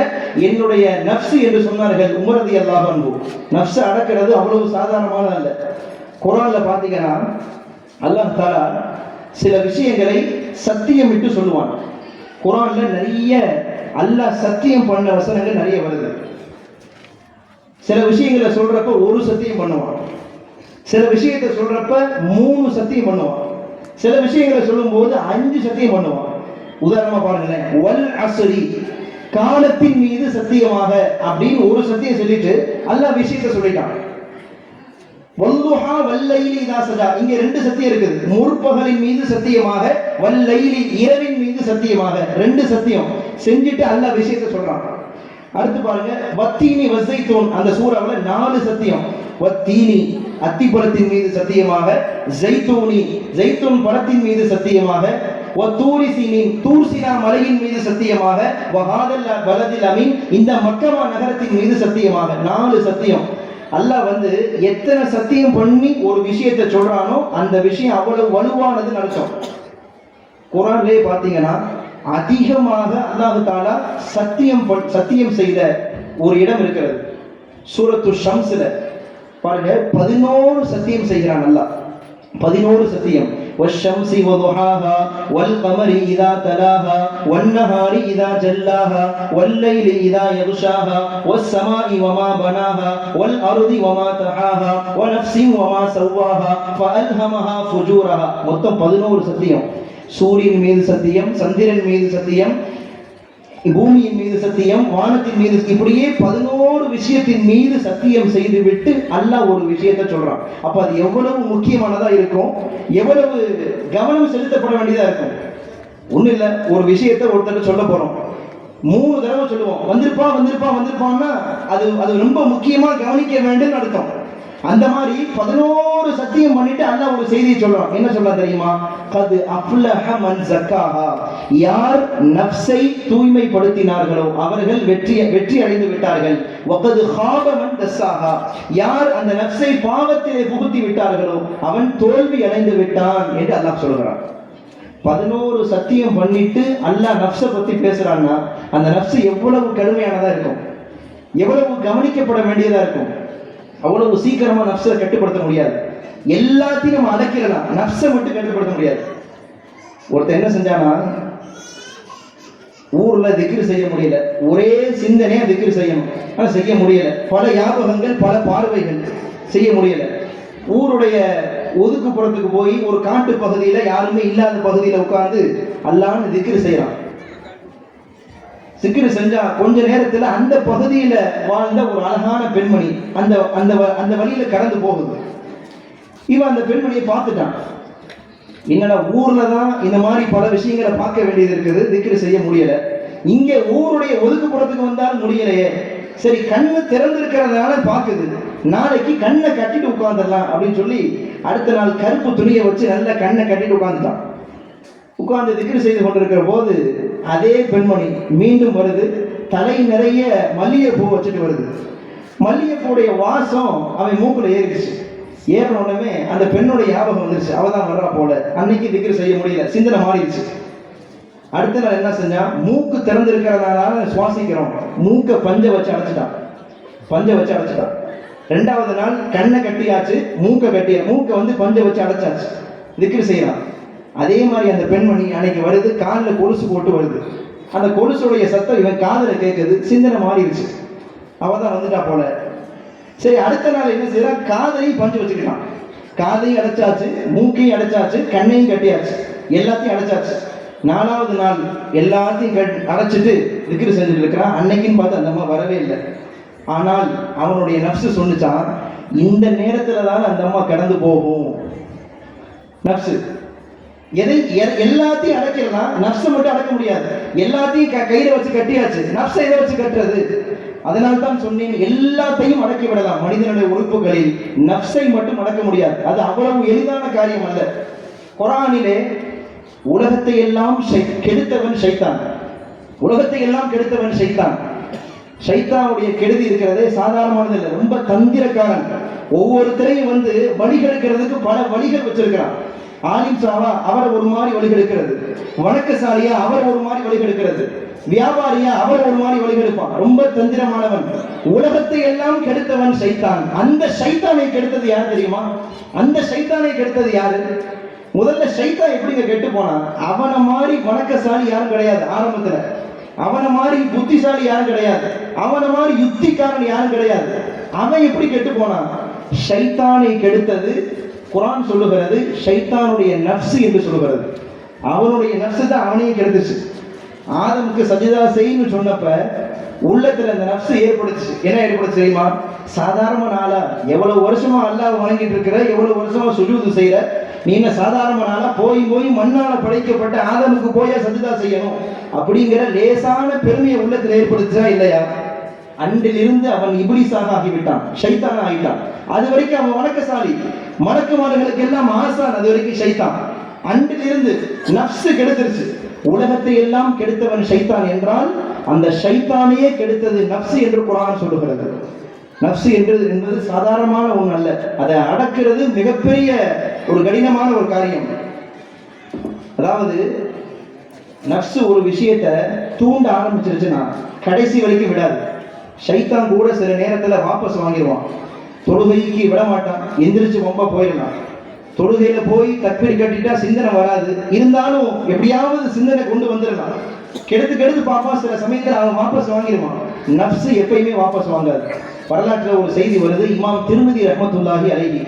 என்னுடைய நப்சு என்று சொன்னார்கள் உமர் ரலியல்லாஹு அன்ஹு. நப்சு அடக்கிறது அவ்வளவு சாதாரணமான அல்ல. குர்ஆன்ல பாத்தீங்கன்னா அல்லாஹ் தஆலா சில விஷயங்களை சத்தியம் விட்டு சொல்லுவான். குர்ஆன்ல நிறைய அல்லாஹ் சத்தியம் பண்ண வசனங்கள் நிறைய வருது. சில விஷயங்களை சொல்றப்ப ஒரு சத்தியம் பண்ணுவான், சில விஷயத்தை சொல்றப்ப 3 சத்தியம் பண்ணுவான், சில விஷயங்களை சொல்லும் போது 5 சத்தியம் பண்ணுவான். உதாரணமா பாருங்களேன், வல் அஸ்ரி, காலத்தின் மீது சத்தியமாக அப்படின்னு ஒரு சத்தியம் சொல்லிட்டு அல்லாஹ் விஷயத்தை சொல்லிட்டான். வல்லுஹா வல்லைலி இதா சஜா, இங்க 2 சத்தியம் இருக்குது. முற்பகலின் மீது சத்தியமாக, வல்லைலி இரவின் மீது சத்தியமாக, 2 சத்தியம் செஞ்சுட்டு அல்லாஹ் விஷயத்தை சொல்றான். அடுத்து பாருங்க, வத்தீனி வஸைத்தூன், அந்த சூறாவுல 4 சத்தியம். வத்தீனி அத்திப்பழத்தின் மீது சத்தியமாக, ஜைத்தூனி ஜைத்தூன் பழத்தின் மீது சத்தியமாக, வத்தூரி சீனின் தூர் சீனா மலையின் மீது சத்தியமாக, வஹாதல் பலதில் அமீன், இந்த மக்கமா நகரத்தின் மீது சத்தியமாக. 4 சத்தியம். அல்லாஹ் எத்தனை சத்தியம் பண்ணி ஒரு விஷயத்தை சொல்றானோ அந்த விஷயம் அவ்வளவு வலுவானதுன்னு அர்த்தம். குர்ஆன்லயே பாத்தீங்கன்னா அதிகமாக அல்லாஹ் தஆலா சத்தியம் செய்த ஒரு இடம் இருக்கிறது. சூரத்து ஷம்ஸ்ல பாருங்க, 11 சத்தியம் செய்கிறான் அல்லாஹ். 11 சத்தியம். வஷ்ஷம்ஸி வதுஹாஹா வல்கமரி இதா தலாஹா வன்னஹாரி இதா ஜல்லாஹா வல்லைலி இதா யக்ஷாஹா வஸ்ஸமாஇ வமா பனாஹா வல்அர்தி வமா தஹாஹா வநஃப்ஸின் வமா ஸவ்வாஹா ஃபஅல்ஹமஹா ஃபுஜூரஹா. மொத்தம் 11 சத்தியம். சூரியன் மீது சத்தியம், சந்திரன் மீது சத்தியம், பூமியின் மீது சத்தியம், வானத்தின் மீது, இப்படியே 11 விஷயத்தின் மீது சத்தியம் செய்து விட்டு அல்லாஹ் ஒரு விஷயத்தை சொல்றான். அப்ப அது எவ்வளவு முக்கியமானதா இருக்கும், எவ்வளவு கவனம் செலுத்தப்பட வேண்டியதா இருக்கும். ஒண்ணு இல்ல, ஒரு விஷயத்தை ஒருத்தர் சொல்ல போறோம், 3 தடவை சொல்லுவோம், வந்திருப்பான்னா அது ரொம்ப முக்கியமா கவனிக்க வேண்டும் அர்த்தம். அந்த மாதிரி 11 சத்தியம் பண்ணிட்டு அல்லாஹ் ஒரு செய்தியை சொல்றான். என்ன சொல்றான் தெரியுமா? கது அஃப்லஹ மன் ஸக்காஹா, யார் நஃப்ஸை தூய்மைப்படுத்தினார்களோ அவர்கள் வெற்றி அடைந்து விட்டார்கள். வகது ஹாப மன் தஸ்ஸாஹா, யார் அந்த நஃப்ஸை பாவத்திலே புகுத்தி விட்டார்களோ அவன் தோல்வி அடைந்து விட்டான் என்று அல்லாஹ் சொல்றான். 11 சத்தியம் பண்ணிட்டு அல்லாஹ் நஃப்ஸை பத்தி பேசுறான்னா அந்த நஃப்ஸ் எவ்வளவு கடுமையானதா இருக்கும், எவ்வளவு கவனிக்கப்பட வேண்டியதா இருக்கும். அவ்வளவு சீக்கிரமா நஃப்ஸை கட்டுப்படுத்த முடியாது. எல்லாத்தையும் நம்ம அடக்கிடலாம், நஃப்ஸை மட்டும் கட்டுப்படுத்த முடியாது. ஒருத்தர் என்ன செஞ்சானா, ஊர்ல திக்ர் செய்ய முடியல, ஒரே சிந்தனையா திக்ர் செய்யணும், ஆனா செய்ய முடியல. பல ஞாபகங்கள், பல பார்வைகள், செய்ய முடியல. ஊருடைய ஒதுக்குப்புறத்துக்கு போய் ஒரு காட்டு பகுதியில, யாருமே இல்லாத பகுதியில உட்கார்ந்து அல்லாஹ்னு திக்ர் செய்யறான். சிக்கிரி செஞ்சா கொஞ்ச நேரத்துல அந்த பகுதியில வாழ்ந்த ஒரு அழகான பெண்மணி அந்த வழியில கடந்து போகுது. இவன் அந்த பெண்மணியை பார்த்துட்டான். என்னடா, ஊர்ல தான் இந்த மாதிரி பல விஷயங்களை பார்க்க வேண்டியது இருக்குது, திக்ரு செய்ய முடியல, இங்க ஊருடைய ஒதுக்குப்புறத்துக்கு வந்தாலும் முடியலையே, சரி கண்ணு திறந்திருக்கிறதுனால பார்க்குது, நாளைக்கு கண்ணை கட்டிட்டு உட்கார்ந்துடலாம் அப்படின்னு சொல்லி அடுத்த நாள் கருப்பு துணியை வச்சு நல்ல கண்ணை கட்டிட்டு உட்கார்ந்துட்டான். உட்கார்ந்து திக்ரு செய்து கொண்டிருக்கிற போது அதே பெண்மணி மீண்டும் வருது, தலை நிறைய மல்லிகைப்பூ வச்சுட்டு வருது. மல்லிகைப்பூடைய வாசம் அவன் மூக்குல ஏறிடுச்சு. ஏறின உடனே அந்த பெண்ணுடைய ஞாபகம் வந்துருச்சு, அவ தான் வர்றா போல. அன்னைக்கு திக்ரு செய்ய முடியல, சிந்தனை மாறிடுச்சு. அடுத்த நாள் என்ன செஞ்சான், மூக்கு திறந்திருக்கிறதுனால சுவாசிக்கிறோம், மூக்கை பஞ்சை வச்சு அடைச்சிட்டான். 2வது நாள் கண்ணை கட்டியாச்சு, மூக்கை பஞ்சை வச்சு அடைச்சாச்சு, திக்ரு செய்யறான். அதே மாதிரி அந்த பெண்மணி அன்னைக்கு வருது, காலில் கொலுசு போட்டு வருது. அந்த கொலுசுடைய சத்தம் இவன் காதில் கேட்குது, சிந்தனை மாறிடுச்சு. அவள் தான் வந்துட்டா போல. சரி, அடுத்த நாள் என்ன செய்யறான், காதையும் பஞ்சு வச்சுக்கிட்டான். காதையும் அடைச்சாச்சு, மூக்கையும் அடைச்சாச்சு, கண்ணையும் கட்டியாச்சு, எல்லாத்தையும் அடைச்சாச்சு. 4வது நாள் எல்லாத்தையும் அடைச்சிட்டு திக்ரு செஞ்சுட்டு இருக்கிறான். அன்னைக்குன்னு பார்த்து அந்த அம்மா வரவே இல்லை. ஆனால் அவனுடைய நப்சு சொன்னிச்சான், இந்த நேரத்துல தான் அந்த அம்மா கடந்து போகும். நப்சு எல்லாத்தையும் அடக்கலாம், நப்சை மட்டும் அடக்க முடியாது. எல்லாத்தையும் கையில வச்சு கட்டியாச்சு, நப்சை எதை வச்சு கட்டுறது? அதனால் தான் சொன்னேன், எல்லாத்தையும் அடக்கி விடலாம். மனிதனுடைய உறுப்புகளில் நப்சை மட்டும் அடக்க முடியாது. அது அவ்வளவு எளிதான காரியம் அல்ல. குர்ஆனிலே உலகத்தை எல்லாம் கெடுத்தவன் ஷைத்தான். உலகத்தை எல்லாம் கெடுத்தவன் ஷைத்தான். ஷைத்தானுடைய கெடுதி இருக்கிறதே சாதாரணமானது இல்லை, ரொம்ப தந்திரக்காரன். ஒவ்வொருத்தரையும் வழிகெடுக்கிறதுக்கு பல வழிகள் வச்சிருக்கிறான். ஆலிம் சாவா அவர் ஒரு மாதிரி வழிகெடுக்கிறது, வணக்கசாலியா அவர் ஒரு மாதிரி வழிகெடுக்கிறது, வியாபாரியா அவர் ஒரு மாதிரி வழிகெடுப்பான். ரொம்ப தந்திரமானவன். உலகத்தை எல்லாம் கெடுத்தவன் ஷைத்தான். அந்த ஷைத்தானை கெடுத்தது யார் தெரியுமா? அந்த ஷைத்தானை கெடுத்தது யாரு? முதல்ல ஷைத்தான் எப்படிங்க கெட்டு போனான்? அவனை மாதிரி வணக்கசாலி யாரும் கிடையாது ஆரம்பத்துல. அவனை மாதிரி புத்திசாலி யாரும் கிடையாது. அவனை மாதிரி யுக்திக்காரன் யாரும் கிடையாது. அவன் எப்படி கெட்டு போனான்? ஷைத்தானை கெடுத்தது குர்ஆன் சொல்லுகிறது ஷைத்தானுடைய நஃப்ஸ் என்று சொல்லுகிறது. அவனுடைய நஃப்ஸ் தான் அவனையும் கெடுத்துச்சு. ஆதமுக்கு சஜிதா செய்யணும்னு சொன்னப்ப உள்ளத்துல அந்த நஃப்ஸ் ஏற்படுச்சு. என்ன ஏற்படுச்சு தெரியுமா? சாதாரண நாளா, எவ்வளவு வருஷமா அல்லாஹ் வணங்கிட்டு இருக்கிற, எவ்வளவு வருஷமா சுஜூது செய்யற, நீ என்ன சாதாரண நாளா போய் மண்ணால படைக்கப்பட்ட ஆதமுக்கு போய் சஜிதா செய்யணும் அப்படிங்கிற லேசான பெருமையை உள்ளத்துல ஏற்படுச்சா இல்லையா? அன்றிலிருந்து அவன் இப்லீஸாக ஆகிவிட்டான், ஷைத்தானா ஆகிட்டான். அது வரைக்கும் அவன் வணக்கசாலி, மலக்குமார்களுக்கு எல்லாம் ஆசான். அது வரைக்கும் ஷைத்தான். அன்றிலிருந்து நஃப்ஸ் கெடுத்துருச்சு. உலகத்தை எல்லாம் கெடுத்தவன் ஷைத்தான் என்றால் அந்த ஷைத்தானையே கெடுத்தது நஃப்ஸ் என்று குர்ஆன் சொல்லுகிறது. நஃப்ஸ் என்பது சாதாரணமான ஒன்று அல்ல. அதை அடக்கிறது மிகப்பெரிய ஒரு கடினமான ஒரு காரியம். அதாவது நஃப்ஸ் ஒரு விஷயத்தை தூண்ட ஆரம்பிச்சிருச்சுன்னா கடைசி வரைக்கும் விடாது. ஷைத்தான் கூட சில நேரத்தில் வாபஸ் வாங்கிடுவான். தொழுகைக்கு விட மாட்டான், எந்திரிச்சு ரொம்ப போயிடலாம். தொழுகையில போய் தக்பீர் கட்டிட்டா சிந்தனை வராது, இருந்தாலும் எப்படியாவது சிந்தனை கொண்டு வந்துடலாம். கெடுத்து பார்ப்பான். சில சமயத்தில் அவன் வாபஸ் வாங்கிடுவான். நஃப்ஸ் எப்பயுமே வாபஸ் வாங்காது. வரலாற்றில் ஒரு செய்தி வருது. இமாம் திருமதி ரஹ்மத்துல்லாஹி அலைஹி,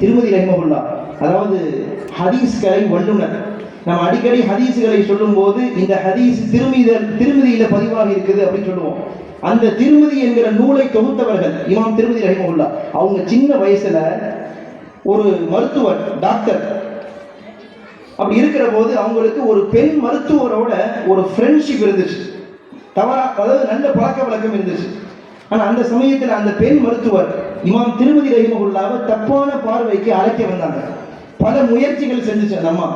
திருமதி ரஹ்மத்துல்லாஹ், அதாவது ஹதீஸ்களை வல்லுனர். நம்ம அடிக்கடி ஹதீஸ்களை சொல்லும் போது இந்த ஹதீஸ் திருமதியில பதிவாக இருக்குது அப்படின்னு சொல்லுவோம். அந்த திருமதி என்கிற நூலை தொகுத்தவர்கள் இமாம் திருமதி ரஹ்மத்துல்லாஹ். அவங்க சின்ன வயசுல ஒரு மருத்துவர், டாக்டர். அப்படி இருக்கிற போது அவங்களுக்கு ஒரு பெண் மருத்துவரோட ஒரு ஃப்ரெண்ட்ஷிப் இருந்துச்சு. அதாவது நல்ல பழக்க வழக்கம் இருந்துச்சு. ஆனா அந்த சமயத்தில் அந்த பெண் மருத்துவர் இமாம் திருமதி ரஹ்மத்துல்லாஹ்வை தப்பான பார்வைக்கு அழைக்க வந்தாங்க. பல முயற்சிகள் செஞ்சுச்சு அந்த அம்மா.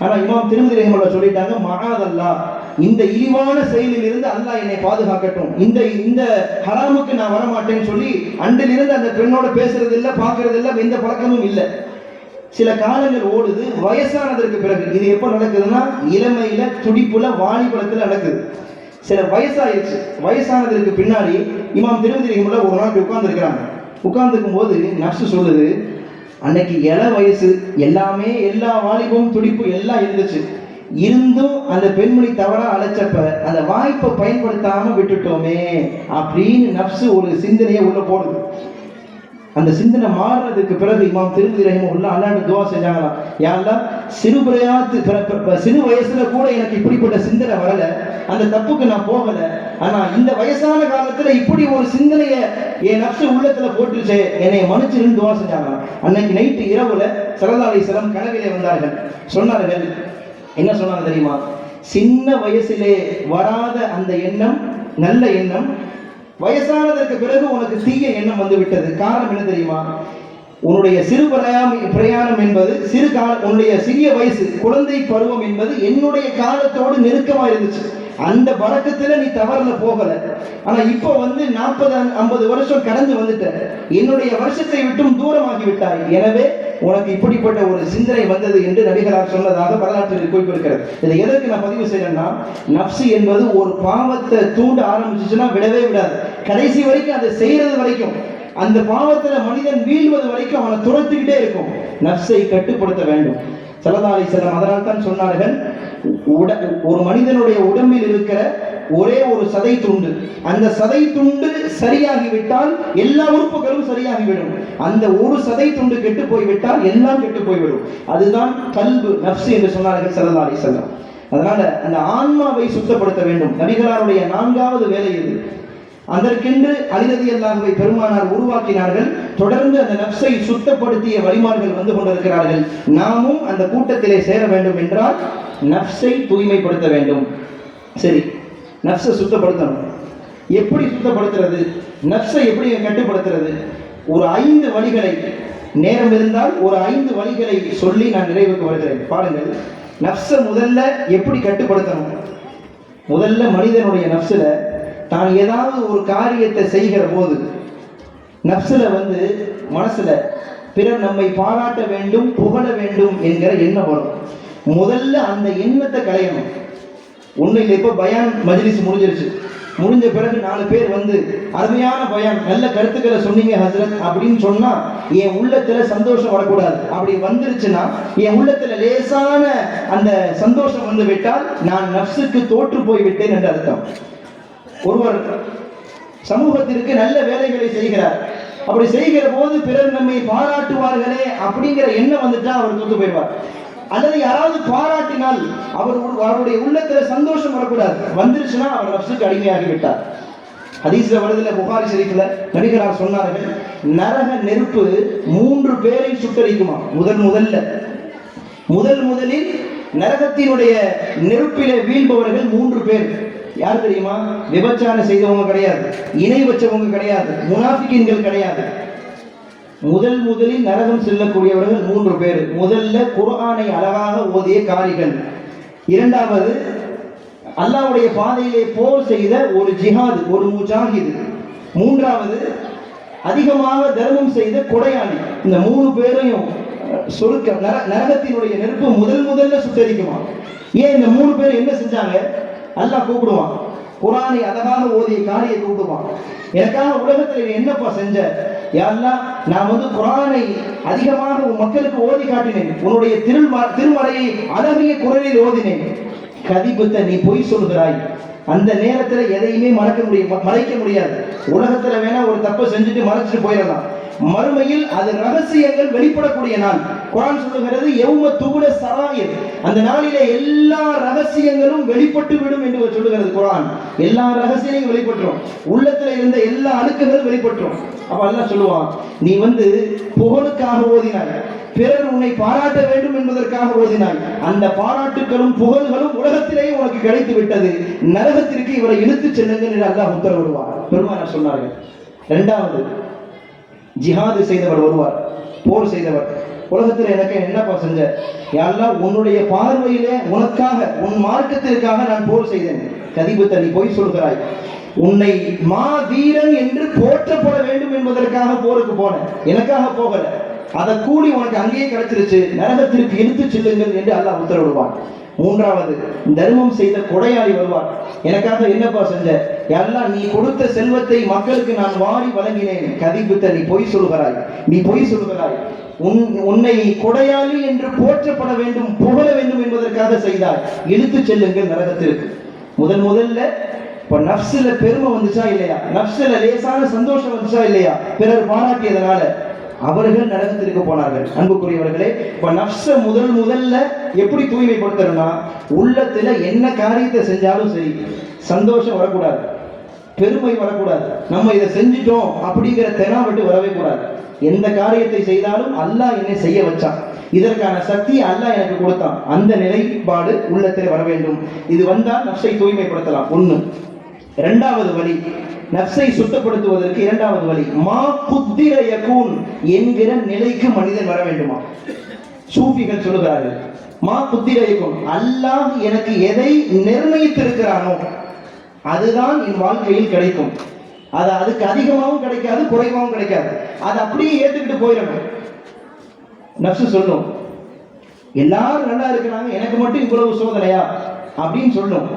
ஆனா இமாம் திருமதி ரஹ்மத்துல்லாஹ் சொல்லிட்டாங்க, மஆதல்லாஹ், இந்த இழிவான செயலில் இருந்து அல்லாஹ் என்னை பாதுகாக்கட்டும், இந்த ஹராமுக்கு நான் வரமாட்டேன்னு சொல்லி அன்றிலிருந்து அந்த பெண்ணோட பேசுறது இல்லை, பார்க்கறது இல்லை, எந்த பழக்கமும் இல்லை. சில காலங்கள் ஓடுது. வயசானதற்கு பிறகு, இது எப்போ நடக்குதுன்னா இளமையில, துடிப்புல, வாலிபலத்துல நடக்குது. சில வயசாயிருச்சு. வயசானதற்கு பின்னாடி இமாம் திருமதி ரஹ்மத்துல்லாஹ் ஒரு நாள் உட்கார்ந்து இருக்கிறாங்க. உட்கார்ந்துக்கும் போது நஃப்ஸ் சொல்லுது, அன்னைக்கு வயசு எல்லாமே, எல்லா வாலிபம் துடிப்பு எல்லாம் இருந்துச்சு, இருந்தும் அந்த பெண்மணி தவறா அழைச்சப்ப அந்த வாய்ப்பை பயன்படுத்தாம விட்டுட்டோமே அப்படின்னு நஃப்ஸ் ஒரு சிந்தனையை உள்ள போடுது. அந்த சிந்தனை மாறுறதுக்கு பிறகு இமாம் திருமதி ரஹ்மத்துல்லாஹ் அல்லாஹ்ட்ட துஆ செஞ்சாங்களாம், யா அல்லாஹ், சிறு வயசுல கூட எனக்கு இப்படிப்பட்ட சிந்தனை வரல, அந்த தப்புக்கு நான் போகல, ஆனா இந்த வயசான காலத்துல இப்படி ஒரு சிந்தனையை என் நஃப்ஸ் உள்ளத்துல போட்டுச்சே, என்னை மன்னிச்சிருன்னு துஆ செஞ்சாங்களாம். அன்னைக்கு நைட்டு இரவுல ஸல்லல்லாஹு அலைஹி வஸல்லம் கனவிலே வந்தார்கள். சொன்னார்கள், என்ன சொன்னாங்க தெரியுமா? சின்ன வயசிலே வராத அந்த எண்ணம், நல்ல எண்ணம், வயசானதற்கு பிறகு உனக்கு தீய எண்ணம் வந்து விட்டது. காரணம் என்ன தெரியுமா? உன்னுடைய சிறு பிரயாணம் என்பது உன்னுடைய சிறிய வயசு, குழந்தை பருவம் என்பது என்னுடைய காலத்தோடு நெருக்கமா இருந்துச்சு. அந்த பழக்கத்துல நீ தவறுல போகல. ஆனா இப்போ 40-50 வருஷம் கடந்து வந்துட்ட, என்னுடைய வருஷத்தை விட்டும் தூரமாகி விட்டாய். எனவே உனக்கு இப்படிப்பட்ட ஒரு சிந்தனை வந்தது என்று நபிகளார் சொன்னதாக வரலாற்றில் குறிப்பிடுகிறது. இதை எதற்கு நான் பதிவு செய்யறேன்னா, நஃப்ஸ் என்பது ஒரு பாவத்தை தூண்ட ஆரம்பிச்சுச்சுன்னா விடவே விடாது. கடைசி வரைக்கும் அதை செய்யறது வரைக்கும், அந்த பாவத்துல மனிதன் வீழ்வது வரைக்கும் அவனை துரத்துக்கிட்டே இருக்கும். நஃப்ஸை கட்டுப்படுத்த வேண்டும். ஸல்லல்லாஹு அலைஹி வஸல்லம் அதனால் தான் சொன்னார்கள், ஒரு மனிதனுடைய உடம்பில் இருக்கிற ஒரே ஒரு சதை துண்டு, அந்த சதை துண்டு சரியாகிவிட்டால் எல்லா உறுப்புகளும் சரியாகிவிடும். அந்த ஒரு சதை துண்டு கெட்டு போய்விட்டால் எல்லாம் கெட்டு போய்விடும். அதுதான் கல்பு, நஃப்ஸ் என்று சொன்னார்கள் ஸல்லல்லாஹு அலைஹி வஸல்லம். அதனால அந்த ஆன்மாவை சுத்தப்படுத்த வேண்டும். நபிகளாருடைய 4வது வேலை இது. அதற்கென்று அலி ரலியல்லாஹு பெருமானார் உருவாக்கினார்கள். தொடர்ந்து அந்த நஃப்ஸை சுத்தப்படுத்திய வழிமார்கள் வந்து கொண்டிருக்கிறார்கள். நாமும் அந்த கூட்டத்திலே சேர வேண்டும் என்றால் நஃப்ஸை தூய்மைப்படுத்த வேண்டும். சரி, நஃப்ஸை சுத்தப்படுத்தணும். எப்படி சுத்தப்படுத்துறது? நஃப்ஸை எப்படி கட்டுப்படுத்துறது? ஒரு 5 வழிகளை, நேரம் இருந்தால் ஒரு 5 வழிகளை சொல்லி நான் நிறைவுக்கு வருகிறேன். பாருங்கள், நஃப்ஸை முதல்ல எப்படி கட்டுப்படுத்தணும்? முதல்ல மனிதனுடைய நஃப்ஸில் தான் ஏதாவது ஒரு காரியத்தை செய்கிற போது நஃப்ஸில் மனசுல பிறர் நம்மை பாராட்ட வேண்டும், புகழ வேண்டும் என்கிற எண்ணம் வரும். முதல்ல அந்த எண்ணத்தை களையணும். ஒன்றும் இல்லை, இப்போ பயான் மஜ்லிஸ் முடிஞ்ச பிறகு 4 பேர் அருமையான பயான், நல்ல கருத்துக்களை சொன்னீங்க ஹஸ்ரத் அப்படின்னு சொன்னா என் உள்ளத்துல சந்தோஷம் வரக்கூடாது. அப்படி வந்துருச்சுன்னா என் உள்ளத்துல லேசான அந்த சந்தோஷம் விட்டால் நான் நஃப்ஸுக்கு தோற்று போய் விட்டேன் என்று அர்த்தம். ஒருவர் சமூகத்திற்கு நல்ல வேலைகளை செய்கிறார். அப்படி செய்கிற போது பிறர் நம்மை பாராட்டுவார்களே அப்படிங்கிற எண்ணம் வந்துட்டா அவர் தோற்று போயிடுவார். அல்லது யாராவது பாராட்டினால் அவருடைய உள்ளத்துல சந்தோஷம் வரக்கூடாது. வந்துருச்சுன்னா அவர் நஃப்ஸுக்கு அடிமையாகி விட்டார். ஹதீஸ்ல வருதுல, புகாரி ஷரீஃப்ல நபிகளார் சொன்னார்கள், நரக நெருப்பு 3 பேரை சுட்டரிக்குமா. முதலில் நரகத்தினுடைய நெருப்பிலே வீழ்பவர்கள் 3 பேர். யார் தெரியுமா? விபச்சாரம் செய்தவங்க கிடையாது, இணை வச்சவங்க கிடையாது, முனாஃபிகீன்கள் கிடையாது. முதலில் நரகம் செல்லக்கூடியவர்கள் 3 பேர். முதல்ல குர்ஆனை அழகாக ஓதிய காரிகள். 2வது அல்லாஹ்வுடைய பாதையிலே போர் செய்த ஒரு ஜிஹாத், ஒரு முஜாஹித். 3வது அதிகமாக தர்மம் செய்த கொடையாளி. இந்த 3 பேரையும் நரகத்தினுடைய நெருப்பு முதல்ல சுட்டரிக்குமா. ஏன் இந்த 3 பேர் என்ன செஞ்சாங்க? அல்லாஹ் கூப்பிடுவான், குர்ஆனை அழகாக ஓதிய காரியை கூப்பிடுவான். எனக்காக உலகத்தில் என்னப்பா செஞ்ச? யா அல்லாஹ், நான் குர்ஆனை அதிகமாக உன் மக்களுக்கு ஓதி காட்டினேன், உன்னுடைய திருமறையை அழகிய குரலில் ஓதினேன். கதிபுத்த, நீ பொய் சொல்கிறாய். அந்த நேரத்தில் எதையுமே மறைக்க முடியாது. உலகத்துல வேணா ஒரு தப்பை செஞ்சுட்டு மறைச்சிட்டு போயிடலாம். மறுமையில் அது ரகசியங்கள் வெளிப்படக்கூடிய நாள். குர்ஆன் சொல்லுகிறது, யௌம துபுல சராயிர், அந்த நாளிலே எல்லா ரகசியங்களும் வெளிப்பட்டு விடும் என்று சொல்லுகிறது குர்ஆன். எல்லா ரகசியங்களும் வெளிப்பட்டுரும், உள்ளத்துல இருந்த எல்லா அழுக்குகளும் வெளிப்பட்டுரும். அப்ப அல்லாஹ் சொல்லுவான், நீ புகழுக்காக ஓதினாய், பிறர் உன்னை பாராட்ட வேண்டும் என்பதற்காக ஓதினாய். அந்த பாராட்டுகளும் புகழ்களும் உலகத்திலேயே உனக்கு கிடைத்து விட்டது. நரகத்திற்கு இவரை இழுத்துச் செல்லுங்கள் என்று அல்லாஹ் உத்தரவிடுவார். பெருமானார் சொன்னார்கள். 2வது, ஜிஹாது செய்தவர் வருவார், போர் செய்தவர். உலகத்தில் எனக்கு என்னப்பா செஞ்ச? யா அல்லாஹ், உன்னுடைய பார்வையிலே உனக்காக, உன் மார்க்கத்திற்காக நான் போர் செய்தேன். கதிபுத்த, நீ பொய் சொல்கிறாய். உன்னை மாவீரன் என்று போற்றப்பட வேண்டும் என்பதற்காக போருக்கு போனேன், எனக்காக போகல. அதை கூலி உனக்கு அங்கேயே கிடைச்சிருச்சு, நரகத்திற்கு இழுத்துச் செல்லுங்கள் என்று அல்லாஹ் உத்தரவிடுவான். 3வது, தர்மம் செய்த கொடையாளி வருவார். எனக்காக என்னப்பா செஞ்ச? யா அல்லாஹ், நீ கொடுத்த செல்வத்தை மக்களுக்கு நான் வாரி வழங்கினேன். கதிபுத்த, நீ பொய் சொல்கிறாய். உன்னை கொடையாளி என்று போற்றப்பட வேண்டும், புகழ வேண்டும் என்பதற்காக செய்தாய், இழுத்துச் செல்லுங்கள் நரகத்திற்கு. முதல்ல இப்ப நஃப்ஸ்ல பெருமை வந்துச்சா இல்லையா? நஃப்ஸ்ல லேசான சந்தோஷம் வந்துச்சா இல்லையா? பிறர் பாராட்டியதனால அவர்கள் நரகத்திற்கு போனார்கள். அன்புக்குரியவர்களே, இப்ப நஃப்ஸ முதல்ல எப்படி தூய்மைப்படுத்தணும்னா, உள்ளத்துல என்ன காரியத்தை செஞ்சாலும் சரி சந்தோஷம் வரக்கூடாது, பெருமை வரக்கூடாது. நம்ம இதை செஞ்சிட்டோம் அப்படிங்கிற தெனாவட்டு வரவே கூடாது. எந்த காரியத்தை செய்தாலும் அல்லாஹ் என்னை செய்ய வச்சான், இதற்கான சக்தி அல்லாஹ் எனக்கு கொடுத்தான், அந்த நிலைப்பாடு உள்ளத்தில் வர வேண்டும். இது வந்தால் நஃப்ஸை தூய்மைப்படுத்தலாம். 1. 2வது வழி, நஃப்ஸை சுத்தப்படுத்துவதற்கு 2வது வழி, மா குத்திர யகூன் என்கிற நிலைக்கு மனிதன் வர வேண்டுமா. சூஃபிகள் சொல்லுகிறார்கள், மா குத்திர யகூன், அல்லாஹ் எனக்கு எதை நிர்ணயித்திருக்கிறானோ அதுதான் என் வாழ்க்கையில் கிடைக்கும். அதுக்கு அதிகமாகவும் கிடைக்காது, குறைவாகவும் கிடைக்காது. அதை அப்படியே ஏற்றுக்கிட்டு போயிடணும். நஃப்ஸ் சொல்லும், எல்லாரும் நல்லா இருக்கிறாங்க, எனக்கு மட்டும் இவ்வளவு சோதனையா அப்படின்னு சொல்லும்.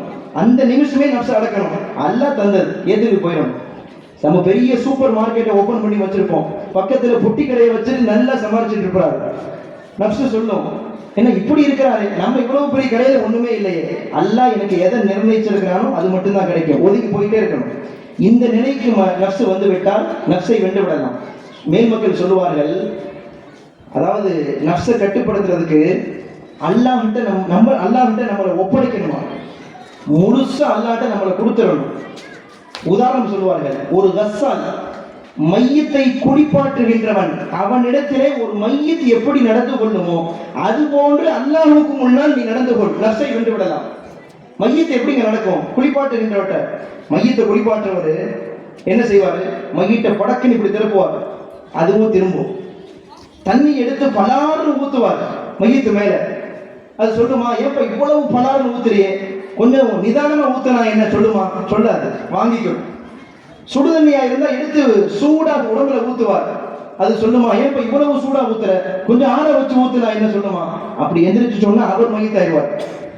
அந்த நிமிஷமே நஃப்ஸ் அடக்கணும். அல்லாஹ் தந்தது ஏற்றுக்கிட்டு போயிடணும். நம்ம பெரிய சூப்பர் மார்க்கெட்டை ஓபன் பண்ணி வச்சிருப்போம், பக்கத்துல பொட்டி கடையை வச்சுட்டு நல்லா சமாளிச்சுட்டு இருப்பாரு. நப்சு சொல்லும், என்ன இப்படி இருக்கிறாரு, நம்ம இவ்வளவு பெரிய கடையில ஒண்ணுமே இல்லையே, அல்லாஹ் எனக்கு எதை நிர்ணயிச்சிருக்கிறானோ அது மட்டும்தான் கிடைக்கும், ஒதுங்கி போயிட்டே இருக்கணும். இந்த நிலைக்கு நப்சு வந்து விட்டால் நப்சை வென்று விடலாம். மேல்மக்கள் சொல்லுவார்கள், அதாவது நப்சை கட்டுப்படுத்துறதுக்கு அல்லாஹ்கிட்ட அல்லாஹ்கிட்ட நம்மளை ஒப்படைக்கணுமா, முழுசா அல்லாஹ்கிட்ட நம்மளை கொடுத்துடணும். உதாரணம் சொல்லுவார்கள், ஒரு கஸ்ஸால் மையத்தை குடிப்பாற்றுகின்றவன், அவனிடத்திலே ஒரு மையத்து எப்படி நடந்து கொள்ளுமோ அது போன்று அல்லாஹ்வுக்கு முன்னால் நீ நடந்து கொள், நப்சை வென்று விடலாம். மையத்தை எப்படிங்க நடக்கும்? குளிப்பாட்டுகின்றவட்ட மையத்தை குளிப்பாற்றுவது என்ன செய்வாரு, மையத்தை படக்குன்னு இப்படி திருப்புவார், அதுவும் திரும்பும். தண்ணி எடுத்து பலாறுன்னு ஊத்துவார் மையத்து மேல. அது சொல்லுமா, ஏப்ப இவ்வளவு பலாறுன்னு ஊத்துறியே, கொஞ்சம் நிதானமா ஊத்துனா என்ன சொல்லுமா? சொல்லாது, வாங்கிக்கும். சுடுதண்ணியா இருந்தா எடுத்து சூடா உடம்புல ஊத்துவார், அது சொல்லுமா, ஏப்ப இவ்வளவு சூடா ஊத்துற, கொஞ்சம் ஆற வச்சு ஊத்துனா என்ன சொல்லுமா? அப்படி எந்திரிச்சு சொன்னா அவர் மையத்தாயிடுவார்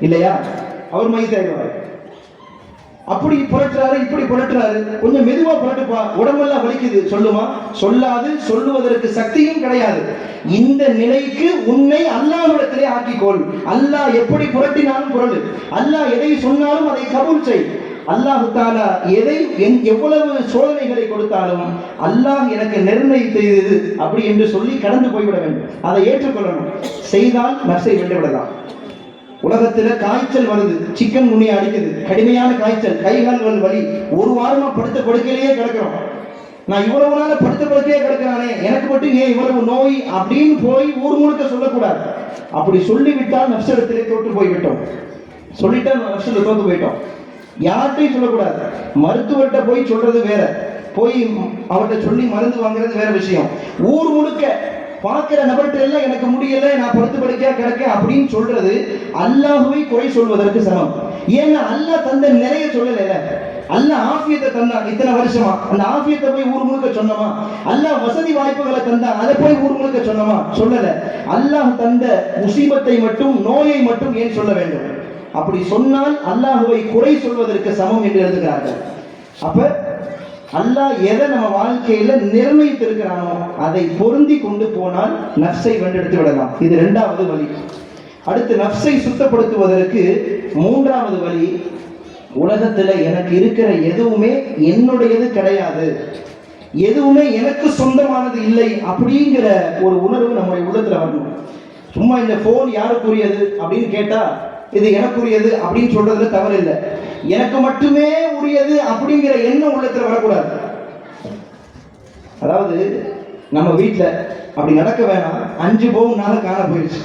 இல்லையா, அவர் மையத்தாயிடுவார். அப்படி புரட்டுறாரு, இப்படி புரட்டுறாரு, கொஞ்சம் மெதுவா புரட்டுப்பா, உடம்பெல்லாம் வலிக்குது சொல்லுமா? சொல்லாது, சொல்லுவதற்கு சக்தியும் கிடையாது. இந்த நிலைக்கு உன்னை அல்லாஹ்விடத்திலே ஆக்கிக்கொள். அல்லாஹ் எப்படி புரட்டினாலும் புரளு, அல்லாஹ் எதை சொன்னாலும் அதை கபூல் செய். அல்லாஹ் தஆலா எதை எவ்வளவு சோதனைகளை கொடுத்தாலும் அல்லாஹ் எனக்கு நிர்ணயித்தது அப்படி என்று சொல்லி கடந்து போய்விட வேண்டும், அதை ஏற்றுக்கொள்ளணும். செய்தால் நப்சை வென்று விடலாம். உலகத்துல காய்ச்சல் வருது, சிக்கன் குனியா அடிக்குது, கடுமையான காய்ச்சல், கைகால்கள் வலி, ஒரு வாரமா படுத்த படுக்கையிலேயே கிடக்கிறோம். நான் இவ்வளவு நாள படுத்த படுக்கையே கிடக்கிறானே, எனக்கு மட்டும் ஏன் இவ்வளவு நோய் அப்படின்னு போய் ஊர் முழுக்க சொல்லக்கூடாது. அப்படி சொல்லிவிட்டால் நப்சிடத்திலே தோற்று போய்விட்டோம், சொல்லிட்டா நப்சில தோற்று போயிட்டோம். யார்கிட்டையும் சொல்லக்கூடாது. மருத்துவர்கிட்ட போய் சொல்றது வேற, போய் அவர்கிட்ட சொல்லி மருந்து வாங்குறது வேற விஷயம். ஊர் முழுக்க பார்க்கிற நபர்கிட்ட எல்லாம் எனக்கு முடியல, நான் படுத்து படுக்கையா கிடக்க அப்படின்னு சொல்றது அல்லாஹ்வை குறை சொல்வதற்கு சமம். ஏன்னா அல்லாஹ் தந்த நிறைய சொல்லல, அல்லாஹ் ஆஃபியத்தை தந்தான் இத்தனை வருஷமா, அந்த ஆஃபியத்தை போய் ஊர் முழுக்க சொன்னமா? அல்லாஹ் வசதி வாய்ப்புகளை தந்தான், அதை போய் ஊர் முழுக்க சொன்னமா? சொல்லல. அல்லாஹ் தந்த முசீபத்தை மட்டும், நோயை மட்டும் ஏன் சொல்ல வேண்டும்? அப்படி சொன்னால் அல்லாஹ்வை குறை சொல்வதற்கு சமம் என்று எழுதுகிறார்கள். அப்ப அல்லாஹ் எதை நம்ம வாழ்க்கையில நிர்ணயித்திருக்கிறானோ அதை பொருந்தி கொண்டு போனால் நப்சை வென்றெடுத்து விடலாம். இது இரண்டாவது வழி. அடுத்து நப்சை சுத்தப்படுத்துவதற்கு மூன்றாவது வழி, உலகத்துல எனக்கு இருக்கிற எதுவுமே என்னுடையது கிடையாது, எதுவுமே எனக்கு சொந்தமானது இல்லை அப்படிங்கிற ஒரு உணர்வு நம்முடைய உள்ளத்துல வரணும். சும்மா இந்த போன் யாருக்குரியது அப்படின்னு கேட்டா இது எனக்குரியது அப்படின்னு சொல்றதுல தவறு இல்லை. எனக்கு மட்டுமே உரியது அப்படிங்கிற எண்ணம் உள்ளத்துல வரக்கூடாது. அதாவது நம்ம வீட்டுல அப்படி நடக்க வேணாம். 5 பவுன் நகை காண போயிடுச்சு,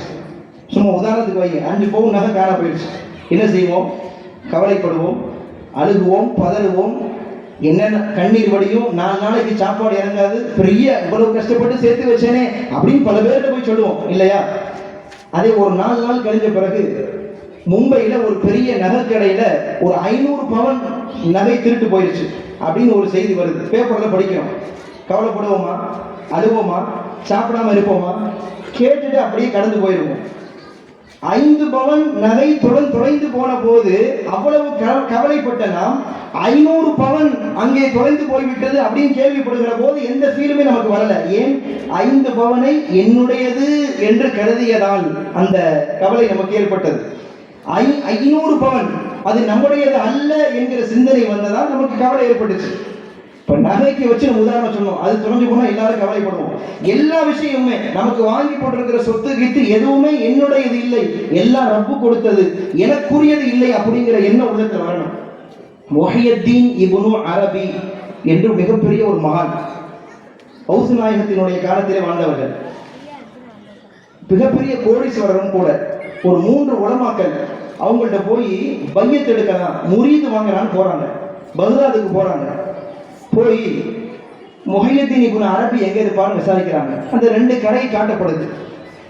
சும்மா உதாரணத்துக்கு வைங்க, 5 பவுன் நகை காண போயிடுச்சு. என்ன செய்வோம்? கவலைப்படுவோம், அழுகுவோம், பதறுவோம், என்னென்ன கண்ணீர் வடியும், 4 நாளைக்கு சாப்பாடு இறங்காது, பெரிய இவ்வளவு கஷ்டப்பட்டு சேர்த்து வச்சேனே அப்படின்னு பல பேர்கிட்ட போய் சொல்லுவோம் இல்லையா? அதே ஒரு 4 நாள் கழிஞ்ச பிறகு மும்பையில ஒரு பெரிய நகை கடையில ஒரு 500 பவன் நகை திருட்டு போயிடுச்சு அப்படின்னு ஒரு செய்தி வருது, பேப்பர்ல படிக்கிறோம். கவலைப்படுவோமா? அழுவோமா? சாப்பிடாம இருப்போமா? கேட்டுட்டு அப்படியே கடந்து போயிருவோம். 5 பவன் நகை தொலைந்து போன போது அவ்வளவு கவலைப்பட்ட நாம் 500 பவன் அங்கே தொலைந்து போய்விட்டது அப்படின்னு கேள்விப்படுகிற போது எந்த ஃபீலுமே நமக்கு வரல. ஏன்? 5 பவனை என்னுடையது என்று கருதியதால் அந்த கவலை நமக்கு ஏற்பட்டது. 500 பவன் அது நம்முடையது அல்ல என்கிற சிந்தனை வந்ததால் நமக்கு கவலை ஏற்பட்டுச்சு. இப்ப நகைக்கு வச்சு நம்ம உதாரணம் சொன்னோம், அது தொலைஞ்சு போனா எல்லாரும் கவலைப்படுவோம். எல்லா விஷயமுமே நமக்கு வாங்கி போட்டிருக்கிற சொத்து கிட்டு எதுவுமே என்னுடையது இல்லை, எல்லாம் ரப்பு கொடுத்தது, எனக்குரியது இல்லை அப்படிங்கிற எண்ணம் உள்ளத்துல வரணும். முஹையத்தீன் இப்னு அரபி என்று மிகப்பெரிய ஒரு மகான், ஹவுஸ் நாயகத்தினுடைய காலத்திலே வாழ்ந்தவர்கள், மிகப்பெரிய கோடீஸ்வரரும் கூட. ஒரு 3 உலமாக்கள் அவங்கள்ட்ட போய் பையத் எடுக்கலாம், முரீது வாங்கலான்னு போறாங்க. பக்தாதுக்கு போறாங்க. போய் முஹையத்தீன் இப்னு அரபி எங்க இருப்பான்னு விசாரிக்கிறாங்க. அந்த 2 கடை காட்டப்படுது.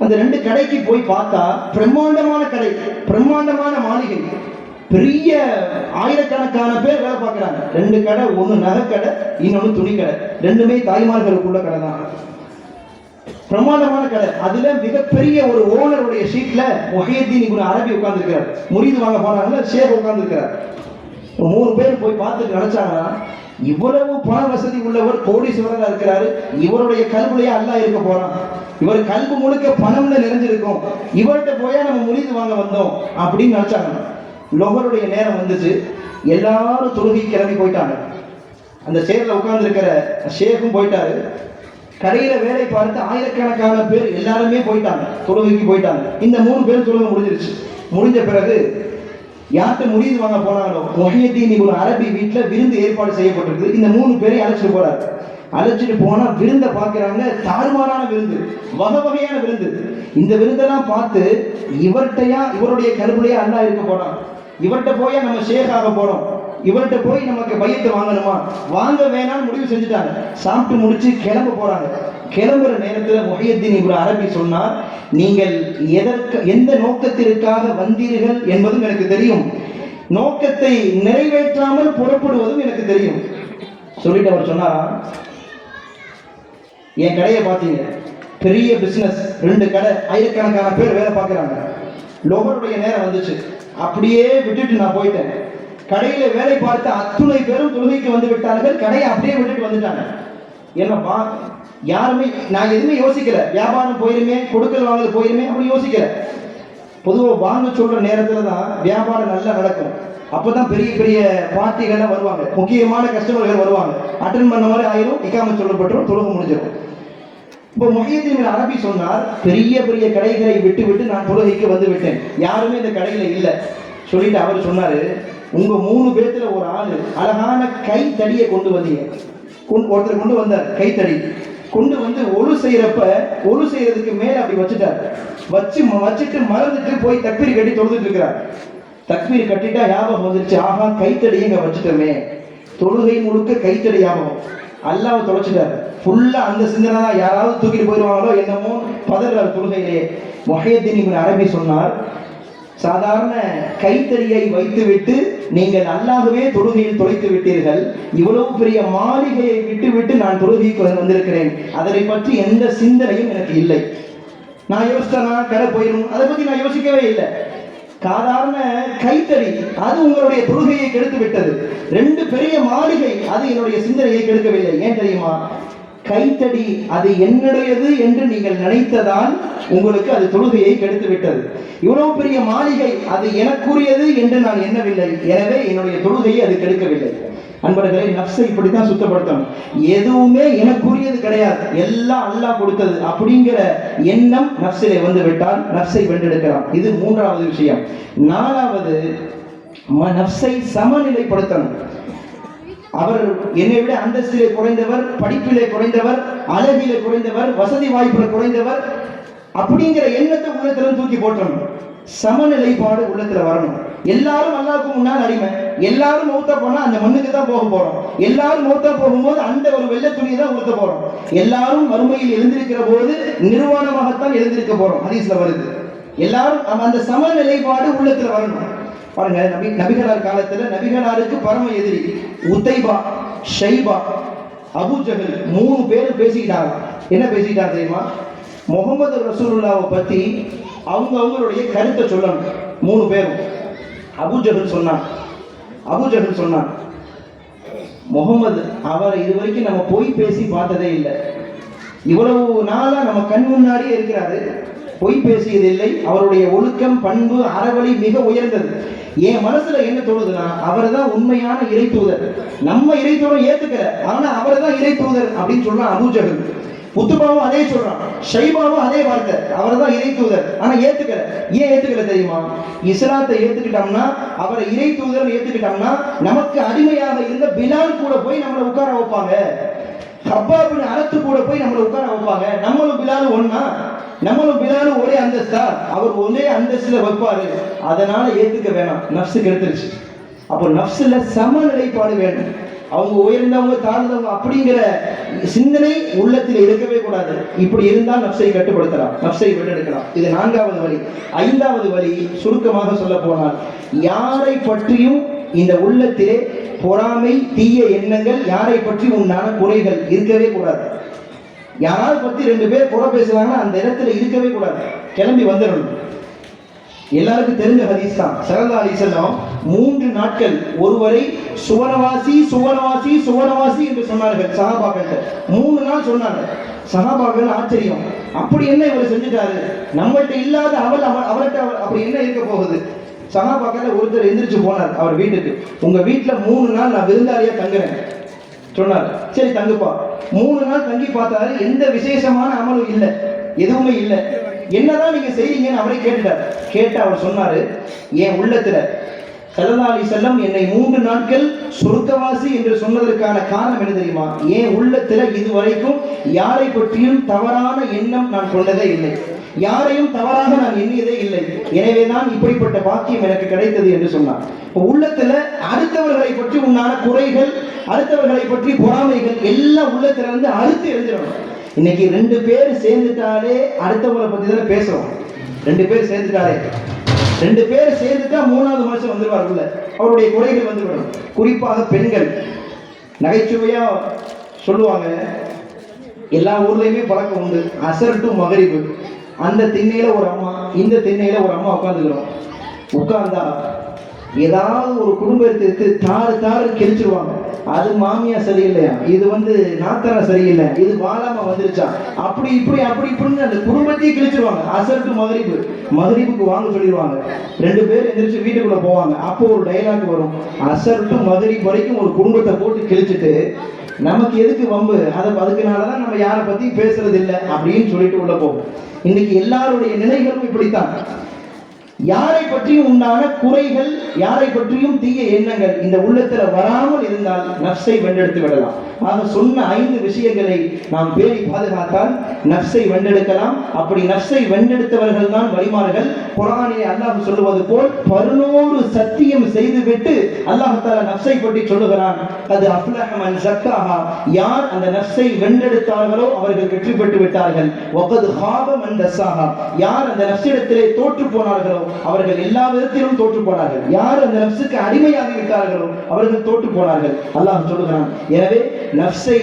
அந்த 2 கடைக்கு போய் பார்த்தா பிரம்மாண்டமான கடை, பிரம்மாண்டமான மாளிகை, பெரிய ஆயிரக்கணக்கான பேர் வேலை பார்க்கிறாங்க. 2 கடை, ஒன்று நகை கடை, இன்னொன்று துணி கடை, 2மே தாய்மார்களுக்குள்ள கடை தான். பிரமாண்டமான கடை. அதுல மிகப்பெரிய ஒரு ஓனருடைய ஷீட்ல முஹையத்தீன் இப்னு அரபி உட்கார்ந்து இருக்கிறார். முரீது வாங்க போனாங்கல்ல, ஷேக் உட்கார்ந்து இருக்கிறார். 3 பேர் போய் பார்த்துட்டு நினைச்சாங்கன்னா இவ்வளவு பண வசதி உள்ளவர், கோடீஸ்வரராக இருக்கிறாரு, இவருடைய கல்விலேயே அல்லாஹ் இருக்க போறான், இவர் கல்வி முழுக்க பணம்ல நிறைஞ்சிருக்கும், இவர்கிட்ட போயா நம்ம முறிது வாங்க வந்தோம் அப்படின்னு நினைச்சாங்க. லொஹருடைய நேரம் வந்துச்சு, எல்லாரும் தொழுகை கிளம்பி போயிட்டாங்க. அந்த சேர்ல உட்கார்ந்து இருக்கிற ஷேக்கும் போயிட்டாரு. கடையில வேலை பார்த்து ஆயிரக்கணக்கான பேர் எல்லாருமே போயிட்டாங்க, தொழுகைக்கு போயிட்டாங்க. இந்த 3 பேர் தொழுகை முடிஞ்சிருச்சு. முடிஞ்ச பிறகு யார்கிட்ட முறிது வாங்க போனாங்களோ, முஹியத்தீன் இப்னு அரபி வீட்டில் விருந்து ஏற்பாடு செய்யப்பட்டிருக்கு. இந்த 3 பேரையும் அழைச்சிட்டு போறாரு. அழைச்சிட்டு போனா விருந்தை பார்க்கிறாங்க, தாறுமாறான விருந்து, வகை வகையான விருந்து. இந்த விருந்தெல்லாம் பார்த்து இவர்கிட்டயா இவருடைய கருவிலேயே அல்லாஹ் இருக்க போறான், இவர்கிட்ட போய் நம்ம ஷேக்காக போறோம், இவர்கிட்ட போய் நமக்கு பையத்தை வாங்கணுமா, வாங்க வேணாம்னு முடிவு செஞ்சுட்டாங்க. சாப்பிட்டு முடிச்சு கிளம்ப போறாங்க. கிளம்புற நேரத்தில் முஹியத்தீன் இப்னு அரபி சொன்னார், நீங்கள் எந்த நோக்கத்திற்காக வந்தீர்கள் என்பதும் எனக்கு தெரியும், நோக்கத்தை நிறைவேற்றாமல் புறப்படுவதும் எனக்கு தெரியும். சொல்லிட்டு அவர் சொன்னாரா, என் கடையை பார்த்தீங்க, பெரிய பிசினஸ், 2 கடை, ஆயிரக்கணக்கான பேர் வேலை பார்க்குறாங்க. லோகருடைய நேரம் வந்துச்சு, அப்படியே விட்டுட்டு நான் போயிட்டேன். கடையில வேலை பார்த்த அத்துணை பேரும் தொழுகைக்கு வந்து விட்டார்கள், கடையை அப்படியே விட்டுட்டு வந்துட்டாங்க. என்னப்பா, யாருமே நான் எதுவுமே யோசிக்கல, வியாபாரம் போயிருமே, கொடுக்கல் வாங்கல் போயிருமே அப்படி யோசிக்கல. பொதுவாக வாங்க சொல்ற நேரத்துல தான் வியாபாரம் நல்லா நடக்கும். அப்பதான் பெரிய பெரிய பார்ட்டிகள்லாம் வருவாங்க, முக்கியமான கஸ்டமர்கள் வருவாங்க, அட்டன் பண்ண மாதிரி ஆயிரும், இக்காமத் சொல்லப்பட்டுரும், தொழுகை முடிஞ்சிடும். இப்போ முஹியத்தீன் அரபி சொன்னார், பெரிய பெரிய கடைகளை விட்டு விட்டு நான் தொழுகைக்கு வந்து விட்டேன், யாருமே இந்த கடையில இல்லை. சொல்லிட்டு அவர் சொன்னாரு, உங்க 3 பேர்த்துல ஒரு ஆளு அழகான கைத்தடியை கொண்டு வந்தீங்க. ஒருத்தர் கொண்டு வந்தார் கைத்தடி, கொண்டு வந்து ஒழு செய்யறதுக்கு மேல அப்படி வச்சுட்டார். வச்சுட்டு மறந்துட்டு போய் தக்பீர் கட்டி தொழுதுட்டு இருக்கிறார். தக்பீர் கட்டிட்டா ஞாபகம் வந்துருச்சு, ஆஹா கைத்தடி இங்க வச்சுட்டோமே, தொழுகை முழுக்க கைத்தடி ஞாபகம். அல்லாஹ் தொலைச்சிட்டார். ஃபுல்லா அந்த சிந்தனை தான், யாராவது தூக்கிட்டு போயிடுவாங்களோ என்னமோ பதறார் தொழுகையிலே. முஹியத்தீன் இப்னு அரபி சொன்னார், சாதாரண கைத்தறியை வைத்துவிட்டு நீங்கள் அல்லாஹ்வே தொழுகையில் தொலைத்து விட்டீர்கள், இவ்வளவு பெரிய மாளிகையை விட்டு விட்டு நான் தொழுகைக்கு வந்திருக்கிறேன், அதனை பற்றி எந்த சிந்தனையும் எனக்கு இல்லை. நான் யோசிச்சேனா கடை போயிடும், அதை பத்தி நான் யோசிக்கவே இல்லை. சாதாரண கைத்தறி அது உங்களுடைய தொழுகையை கெடுத்து விட்டது. 2 பெரிய மாளிகை அது என்னுடைய சிந்தனையை கெடுக்கவில்லை. ஏன் தெரியுமா, கைத்தடி அது என்னுடையது என்று நீங்கள் நினைத்ததால் உங்களுக்கு அது தொழுகையை கெடுத்து விட்டது. இவ்வளவு பெரிய மாளிகை அது எனக்குரியது என்று நான் எண்ணவில்லை, எனவே என்னுடைய தொழுகையை அது கெடுக்கவில்லை. அன்பர்களே, நஃப்ஸை இப்படித்தான் சுத்தப்படுத்தணும். எதுவுமே எனக்குரியது கிடையாது, எல்லாம் அல்லாஹ் கொடுத்தது அப்படிங்கிற எண்ணம் நஃப்ஸிலே வந்து விட்டால் நஃப்ஸை வென்றெடுக்கலாம். இது 3வது விஷயம். 4வது, நஃப்ஸை சமநிலைப்படுத்தணும். அவர் என்னை விட அந்தஸ்திலே குறைந்தவர், படிப்பிலே குறைந்தவர், அழகிலே குறைந்தவர், வசதி வாய்ப்பில் குறைந்தவர் அப்படிங்கிற எண்ணத்தை உள்ளத்துல தூக்கி போட்டணும். சமநிலைப்பாடு உள்ளத்துல வரணும். எல்லாரும் அல்லாஹ்வுக்கு முன்னால் அடிமை, எல்லாரும் மௌத்தா போனா அந்த மண்ணுக்கு தான் போக போறோம், எல்லாரும் மௌத்தா போகும்போது அந்த ஒரு வெள்ளை துணியை தான் ஊத்த போறோம், எல்லாரும் மறுமையில் எழுந்திருக்கிற போது நிர்வாணமாகத்தான் எழுந்திருக்க போறோம், ஹதீஸ்ல வருது. எல்லாரும் அந்த சமநிலைப்பாடு உள்ளத்துல வரணும். பாருங்க, நபிகளார் காலத்துல நபிகளாருக்கு பரம எதிரி உத்தைபா, ஷைபா, அபூஜஹல் 3 பேரும் பேசிக்கிட்டாங்க. என்ன பேசிக்கிட்டாங்க தெரியுமா, முகமது ரசூலுல்லாவை பத்தி அவங்களுடைய கருத்தை சொல்லணும். 3 பேரும். அபூஜஹல் சொன்னான், முகமது அவரை இதுவரைக்கும் நம்ம போய் பேசி பார்த்ததே இல்லை, இவ்வளவு நாளா நம்ம கண் முன்னாடியே இருக்கிறாரு, பொய் பேசியதில்லை, அவருடைய ஒழுக்கம், பண்பு, அறவழி மிக உயர்ந்தது. என் மனசுல என்ன தோணுதுன்னா, அவர் தான் உண்மையான இறை தூதர், நம்ம இறை தூதர் ஏத்துக்கல, ஆனா அவர் தான் இறை தூதர் அப்படின்னு சொல்றான் அபூஜஹல். உத்துபாவும் அதே சொல்றான், ஷைபாவும் அதே வார்த்தை, அவர் தான் இறை தூதர், ஆனா ஏத்துக்கல. ஏன் ஏத்துக்கல தெரியுமா, இஸ்லாத்தை ஏத்துக்கிட்டோம்னா, அவரை இறை தூதர் ஏத்துக்கிட்டோம்னா, நமக்கு அடிமையாக இருந்த பிலால் கூட போய் நம்மளை உட்கார வைப்பாங்க, ஹப்பாபின் அரத்து கூட போய் நம்மளை உட்கார வைப்பாங்க, நம்மளும் பிலாலும் ஒன்னா, நம்மளும் பிலாலும் ஒரே அந்தஸ்தா, அவர் ஒரே அந்தஸ்துல வைப்பாரு, அதனால ஏத்துக்க வேணாம், நஃப்ஸ் கெடுத்துருச்சு. அப்போ நஃப்ஸ்ல சமநிலைப்பாடு வேணும். அவங்க உயர்ந்தவங்க தாழ்ந்தவங்க அப்படிங்கிற சிந்தனை உள்ளத்தில் இருக்கவே கூடாது. இப்படி இருந்தால் நஃப்ஸை கட்டுப்படுத்தலாம், நஃப்ஸை வென்றெடுக்கலாம். இது 4வது வழி. 5வது வழி, சுருக்கமாக சொல்ல போனால், யாரை பற்றியும் இந்த உள்ளத்திலே பொறாமை, தீய எண்ணங்கள், யாரை பற்றி உண்டான குறைகள் இருக்கவே கூடாது. யாராவது பத்தி 2 பேர் குறை பேசுறாங்கன்னா அந்த இடத்துல இருக்கவே கூடாது, கிளம்பி வந்துடணும். எல்லாருக்கும் தெரிஞ்ச ஹதீஸ் தான். ஸல்லல்லாஹு அலைஹி வஸல்லம் 3 நாட்கள் ஒருவரை சுவனவாசி சுவனவாசி சுவனவாசி என்று சொன்னார்கள் சஹாபாக்கள். 3 நாள் சொன்னாங்க. சஹாபாக்கள் ஆச்சரியம், அப்படி என்ன இவர் செஞ்சுட்டாரு, நம்மள்ட்ட இல்லாத அவர்கிட்ட அப்படி என்ன இருக்க போகுது. சஹாபாக்கள் ஒருத்தர் எந்திரிச்சு போனார் அவர் வீட்டுக்கு. உங்க வீட்டுல 3 நாள் நான் விருந்தாளியா தங்குறேன் சொன்னார். சரி தங்குப்பா. 3 நாள் தங்கி பார்த்தாரு, எந்த விசேஷமான அமலும் இல்லை, எதுவுமே இல்லை. என்னதான் நீங்க செய்றீங்கன்னு அவரை கேட்டார். கேட்டு அவர் சொன்னாரு, என் உள்ளத்துல ஸல்லல்லாஹு அலைஹி வஸல்லம் என்னை 3 நாட்கள் சொர்க்கவாசி என்று சொன்னதற்கான காரணம் என்ன தெரியுமா? என் உள்ளத்துல இதுவரைக்கும் யாரை பற்றியும் தவறான எண்ணம் நான் கொண்டதே இல்லை, யாரையும் தவறாக நான் எண்ணியதே இல்லை, எனவே தான் இப்படிப்பட்ட பாக்கியம் எனக்கு கிடைத்தது என்று சொன்னார். உள்ளத்துல அடுத்தவர்களை பற்றி உண்டான குறைகள், அடுத்தவர்களை பற்றி பொறாமைகள் எல்லாம் உள்ளத்துல இருந்து அறுத்து எழுதிடணும். இன்னைக்கு 2 பேர் சேர்ந்துட்டாலே அடுத்தவங்களை பத்தி தானே பேசுறோம். 2 பேர் சேர்ந்துட்டாலே, 2 பேர் சேர்ந்துட்டா 3வது மனுஷன் வந்துருவார் உள்ள, அவருடைய குறைகள் வந்துவிடும். குறிப்பாக பெண்கள் நகைச்சுவையா சொல்லுவாங்க, எல்லா ஊர்லயுமே பழக்கம் உண்டு, அசர் டு மகரிபு, அந்த திண்ணையில ஒரு அம்மா, இந்த திண்ணையில ஒரு அம்மா உட்காந்துக்கிறோம். உட்கார்ந்தா ஏதாவது ஒரு குடும்பத்திற்கு தாறு கிழிச்சிருவாங்க. அது மாமியா சரியில்லையா, இது நாத்தனா சரியில்லை, இது வாழாம வந்துருச்சா, அப்படி இப்படின்னு அந்த குடும்பத்தையே கிழிச்சிருவாங்க. அசர் டு மகரிபுக்கு வாங்க சொல்லிடுவாங்க. 2 பேர் எந்திரிச்சு வீட்டுக்குள்ள போவாங்க. அப்போ ஒரு டைலாக் வரும், அசர் டு மகரிப் வரைக்கும் ஒரு குடும்பத்தை போட்டு கிழிச்சிட்டு நமக்கு எதுக்கு வம்பு, அதுக்குனாலதான் நம்ம யாரை பத்தி பேசுறது இல்லை அப்படின்னு சொல்லிட்டு உள்ள போகும். இன்னைக்கு எல்லாருடைய நிலைகளும் இப்படித்தான். யாரை பற்றியும் உண்டான குறைகள், யாரை பற்றியும் தீய எண்ணங்கள் இந்த உள்ளத்துல வராமல் இருந்தால் நஃப்ஸை வென்றெடுத்து விடலாம். ஆக சொன்ன 5 விஷயங்களை நாம் பேணி பாதுகாத்தால் நஃப்ஸை வென்றெடுக்கலாம். அப்படி நஃப்ஸை வென்றெடுத்தவர்கள் தான் வலிமார்கள். குர்ஆனிலே அல்லாஹ் சொல்லுவது போல் 11 சத்தியம் செய்துவிட்டு அல்லாஹ் தஆலா நஃப்ஸை பற்றி சொல்லுகிறான், அது அஃப்லஹ மன் ஸக்காஹா, யார் அந்த நஃப்ஸை வென்றெடுத்தார்களோ அவர்கள் வெற்றி பெற்று விட்டார்கள். வகத் ஹாப மன் தஸாஹா, யார் அந்த நஃப்ஸிடத்திலே தோற்று போனார்களோ அவர்கள் எல்லா விதத்திலும் தோற்று போனார்கள். யார் அந்த நஃப்ஸுக்கு அடிமையாகி விட்டார்களோ அவர்கள் தோற்று போனார்கள். அல்லாஹ் சொல்லுகிறான். எனவே நஃப்ஸை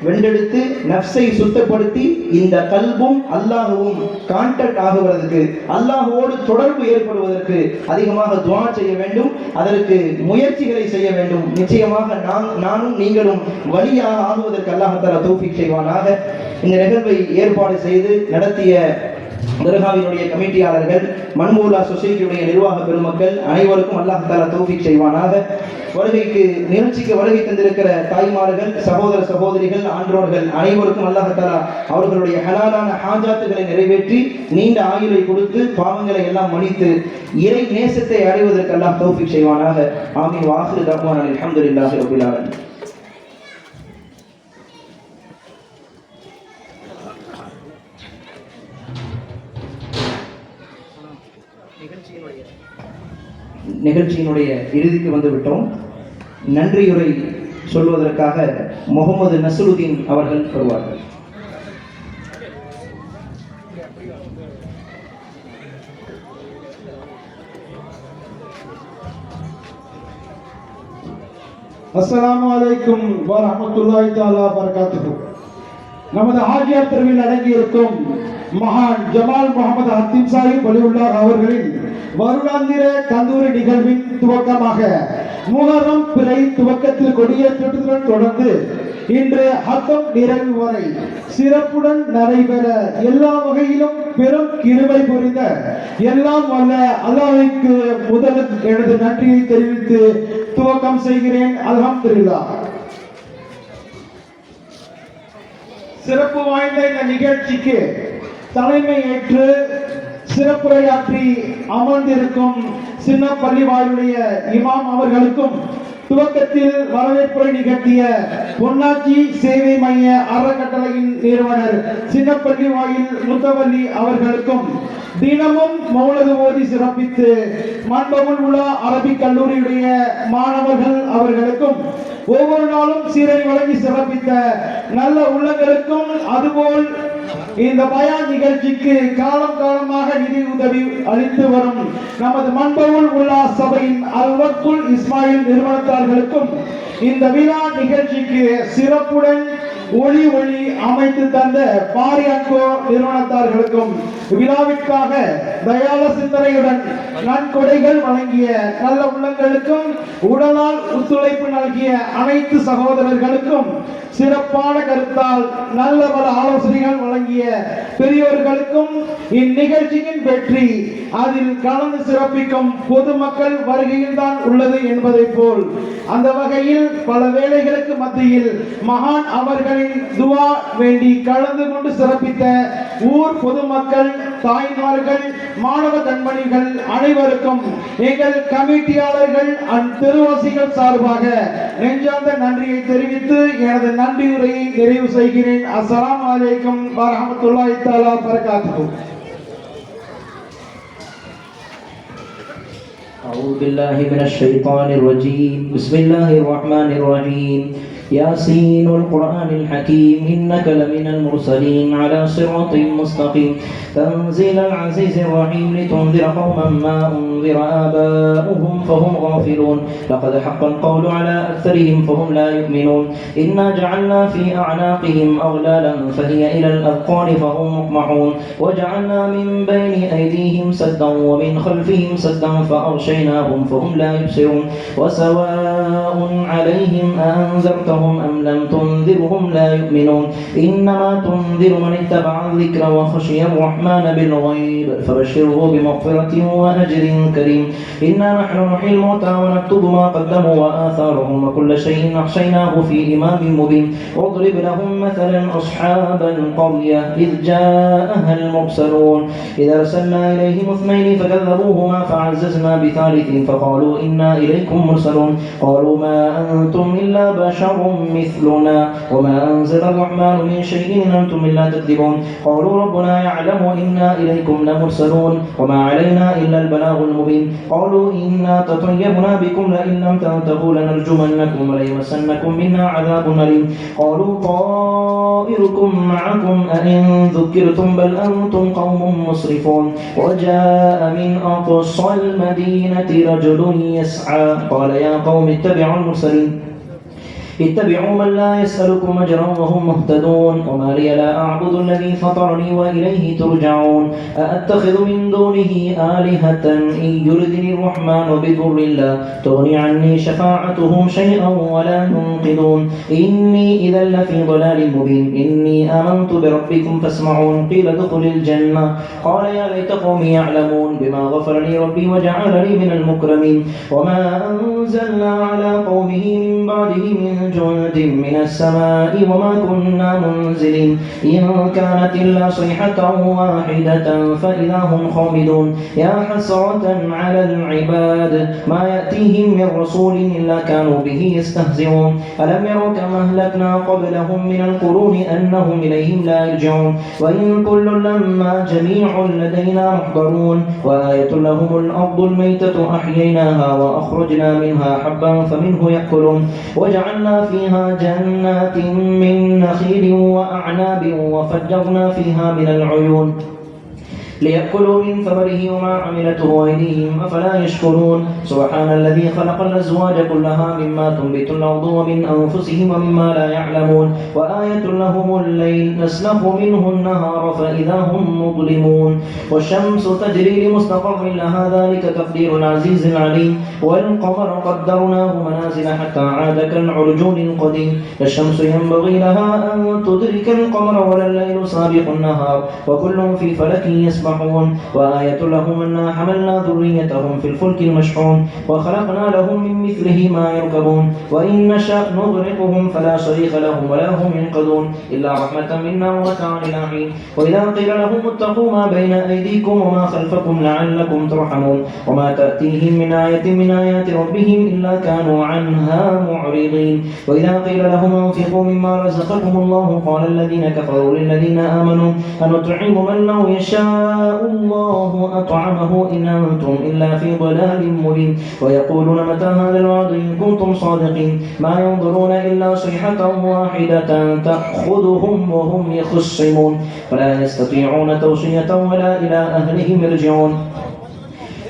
வென்றெடுத்து நஃப்ஸை சுத்தப்படுத்தி இந்த கல்பும் அல்லாஹ்வும் கான்டாக்ட் ஆகுவதற்கு, அல்லாஹ்வோடு தொடர்பு ஏற்படுவதற்கு அதிகமாக துஆ செய்ய வேண்டும். அதற்கு முயற்சிகளை செய்ய வேண்டும். நிச்சயமாக நானும் நீங்களும் வலியாக ஆகுவதற்கு அல்லாஹ் தஆலா தௌஃபீக் செய்வானாக. இந்த நிகழ்வை ஏற்பாடு செய்து நடத்திய தர்காவினுடைய கமிட்டியாளர்கள், மன்மூலா சொசைட்டியுடைய நிர்வாக பெருமக்கள் அனைவருக்கும் அல்லாஹ் தஆலா தௌஃபீக் செய்வானாக. நிகழ்ச்சிக்கு வருகை தந்திருக்கிற தாய்மார்கள், சகோதர சகோதரிகள், ஆன்றோர்கள் அனைவருக்கும் அல்லாஹ் தஆலா அவர்களுடைய ஹலாலான ஹாஜாத்துகளை நிறைவேற்றி நீண்ட ஆயுளை கொடுத்து பாவங்களை எல்லாம் மன்னித்து இறை நேசத்தை அடைவதற்கு அல்லாஹ் தௌஃபீக் செய்வானாக. ஆமீன். வாஹிரு தஅவானா அல்ஹம்துலில்லாஹி ரப்பில் ஆலமீன். நிகழ்ச்சியினுடைய இறுதிக்கு வந்துவிட்டோம். நன்றியுரை சொல்வதற்காக முகமது நஸ்ருதீன் அவர்கள் வருவார்கள்.
அஸ்ஸலாமு அலைக்கும் வரஹ்மத்துல்லாஹி தஆலா பரகாத்துஹு. நமது ஆஜியார் தெருவில் அடங்கியிருக்கும் மகான் ஜமால் முகமது ஹத்தீம் சாஹிப் வலியுல்லாஹ் அவர்களின் வருடாந்திர கந்தூரி நிகழ்வின் துவக்கமாக முஹர்ரம் பிறை துவக்கத்தில் கொடியேற்றத்துடன் தொடர்ந்து இன்று ஹத்தம் நிறைவு வரை சிறப்புடன் நடைபெற எல்லா வகையிலும் பெரும் கிருபை புரிந்த எல்லாம் வல்ல அல்லாஹ்வுக்கு முதலில் எனது நன்றியை தெரிவித்து துவக்கம் செய்கிறேன். அல்ஹம்துலில்லாஹ். சிறப்பு வாய்ந்த இந்த நிகழ்ச்சிக்கு தலைமை ஏற்று சிறப்புரையாற்றி அமர்ந்திருக்கும் சின்ன பள்ளிவாயுடைய இமாம் அவர்களுக்கும், துவக்கத்தில் வரவேற்புரை நிகழ்த்திய பொன்னாச்சி சேவை மைய அறக்கட்டளையின் நிறுவனர் சின்னப்பள்ளி வாயில் முத்தவல்லி அவர்களுக்கும், தினமும் மௌலது ஓதி சிறப்பித்து மன்பவுல் உலா அரபிக் கல்லூரியுடைய மாணவர்கள் அவர்களுக்கும், ஒவ்வொரு நாளும் சீரை வழங்கி சிறப்பித்த நல்ல உள்ளங்களுக்கும், அதுபோல் இந்த பயான் நிகழ்ச்சிக்கு காலம் காலமாக நிதி உதவி அளித்து வரும் நமது மன்பவுல் உலா சபையின் அல்வக்குல் இஸ்மாயில் நிறுவனத்தார்களுக்கும், இந்த விழா நிகழ்ச்சிக்கு சிறப்புடன் ஒளி அமைத்து தந்த பாரியான்கோ நிறுவனத்தார்களுக்கும் விழாவிற்காக தயால சிந்தனையுடன் நன்கொடைகள் வழங்கிய நல்ல உள்ளங்களுக்கும் உடலால் ஒத்துழைப்பு நல்கிய அனைத்து சகோதரர்களுக்கும் சிறப்பான கருத்தால் நல்ல பல ஆலோசனைகள் வழங்கிய பெரியோர்களுக்கும் இந்நிகழ்ச்சியின் வெற்றி அதில் கலந்து சிறப்பிக்கும் பொதுமக்கள் வருகையில் தான் உள்ளது என்பதை போல் அந்த வகையில் பல வேளைகளுக்கு மத்தியில் மகான் அவர்களின் துவா வேண்டி கலந்து கொண்டு சிறப்பித்த ஊர் பொதுமக்கள், தாய்மார்கள், மாணவ கண்மணிகள் அனைவருக்கும் எங்கள் கமிட்டியாளர்கள் தெருவாசிகள் சார்பாக நெஞ்சார்ந்த நன்றியை தெரிவித்து எனது நன்றியுரையை நிறைவு செய்கிறேன். அஸ்ஸலாமு அலைக்கும் வரஹ்மத்துல்லாஹி தஆலா பரகாத்துஹு.
أعوذ بالله من الشيطان الرجيم. بسم الله الرحمن الرحيم. ياسين القرآن الحكيم إنك لمن المرسلين على صراط مستقيم تنزيل العزيز الرحيم لتنذر قوما ما أنذر آباؤهم فهم غافلون لقد حق القول على أكثرهم فهم لا يؤمنون إنا جعلنا في أعناقهم أغلالا فهي إلى الأذقان فهم مقمحون وجعلنا من بين أيديهم سدا ومن خلفهم سدا فأغشيناهم فهم لا يبصرون وسواء عليهم أأنذرتهم أم لم تنذرهم لا يؤمنون إنما تنذر من اتبع الذكر وخشي الرحمن بالغيب فبشره بمغفرة وأجر كريم إنا نحن نحيي الموتى ونكتب ما قدموا وآثارهم وكل شيء أحصيناه في إمام مبين واضرب لهم مثلا أصحاب القرية إذ جاءها المرسلون إذ أرسلنا إليهم اثنين فكذبوهما فعززنا بثالث فقالوا إنا إليكم مرسلون قالوا ما أنتم إلا بشر مثلنا وما أنزل الرحمن من شيء إن أنتم إلا تكذبون قالوا ربنا يعلم إنا إليكم لمرسلون وما علينا إلا البلاغ المبين قالوا إنا تطيبنا بكم لئن لم تنتهوا لنرجمنكم وليمسنكم منا عذاب أليم قالوا طائركم معكم أئن ذكرتم بل أنتم قوم مسرفون وجاء من أقصى المدينة رجل يسعى قال يا قوم اتبعوا المرسلين اتبعوا من لا يسألكم أجرا وهم مهتدون وما لي لا أعبد الذي فطرني وإليه ترجعون أأتخذ من دونه آلهة إن يردني الرحمن بضر لا تغني عني شفاعتهم شيئا ولا ينقذون إني إذا لفي ضلال مبين إني آمنت بربكم فاسمعون قيل ادخل الجنة قال يا ليت قومي يعلمون بما غفر لي ربي وجعلني من المكرمين وما أنزلنا على قومه من بعده من جند من السماء وما كنا منزلين إن كانت إلا صيحة واحدة فإذا هم خامدون يا حسرة على العباد ما يأتيهم من رسول إلا كانوا به يستهزئون ألم يروا كما أهلكنا قبلهم من القرون أنهم إليهم لا يرجعون وإن كل لما جميع لدينا محضرون وآية لهم الأرض الميتة أحييناها وأخرجنا منها حبا فمنه يأكلون وجعلنا فيها جنات من نخيل وأعناب وفجرنا فيها من العيون ليأكلوا من ثمره وما عملته أيديهم أفلا يشكرون سبحان الذي خلق الأزواج كلها مما تنبت الأرض ومن أنفسهم ومما لا يعلمون وآية لهم الليل نسلخ منه النهار فإذا هم مظلمون والشمس تجري لمستقر لها ذلك تقدير العزيز العليم والقمر قدرناه منازل حتى عاد كالعرجون القديم الشمس ينبغي لها أن تدرك القمر ولا الليل سابق النهار وكل في فلك يسبحون وآية لهم أنا حملنا ذريتهم في الفلك المشحون وخلقنا لهم من مثله ما يركبون وإن نشأ نغرقهم فلا صريخ لهم ولا هم ينقذون إلا رحمة منا ومتاعا إلى حين وإذا قيل لهم اتقوا ما بين أيديكم وما خلفكم لعلكم ترحمون وما تأتيهم من آية من آيات ربهم إلا كانوا عنها معرضين وإذا قيل لهم انفقوا مما رزقكم الله قال الذين كفروا للذين آمنوا أنطعم من لو يشاء الله أطعمه إن أنتم إلا في ضلال مبين ويقولون متى هذا الوعد إن كنتم صادقين ما ينظرون إلا صيحة واحدة تأخذهم وهم يخصمون ولا يستطيعون توصية ولا إلى أهلهم يرجعون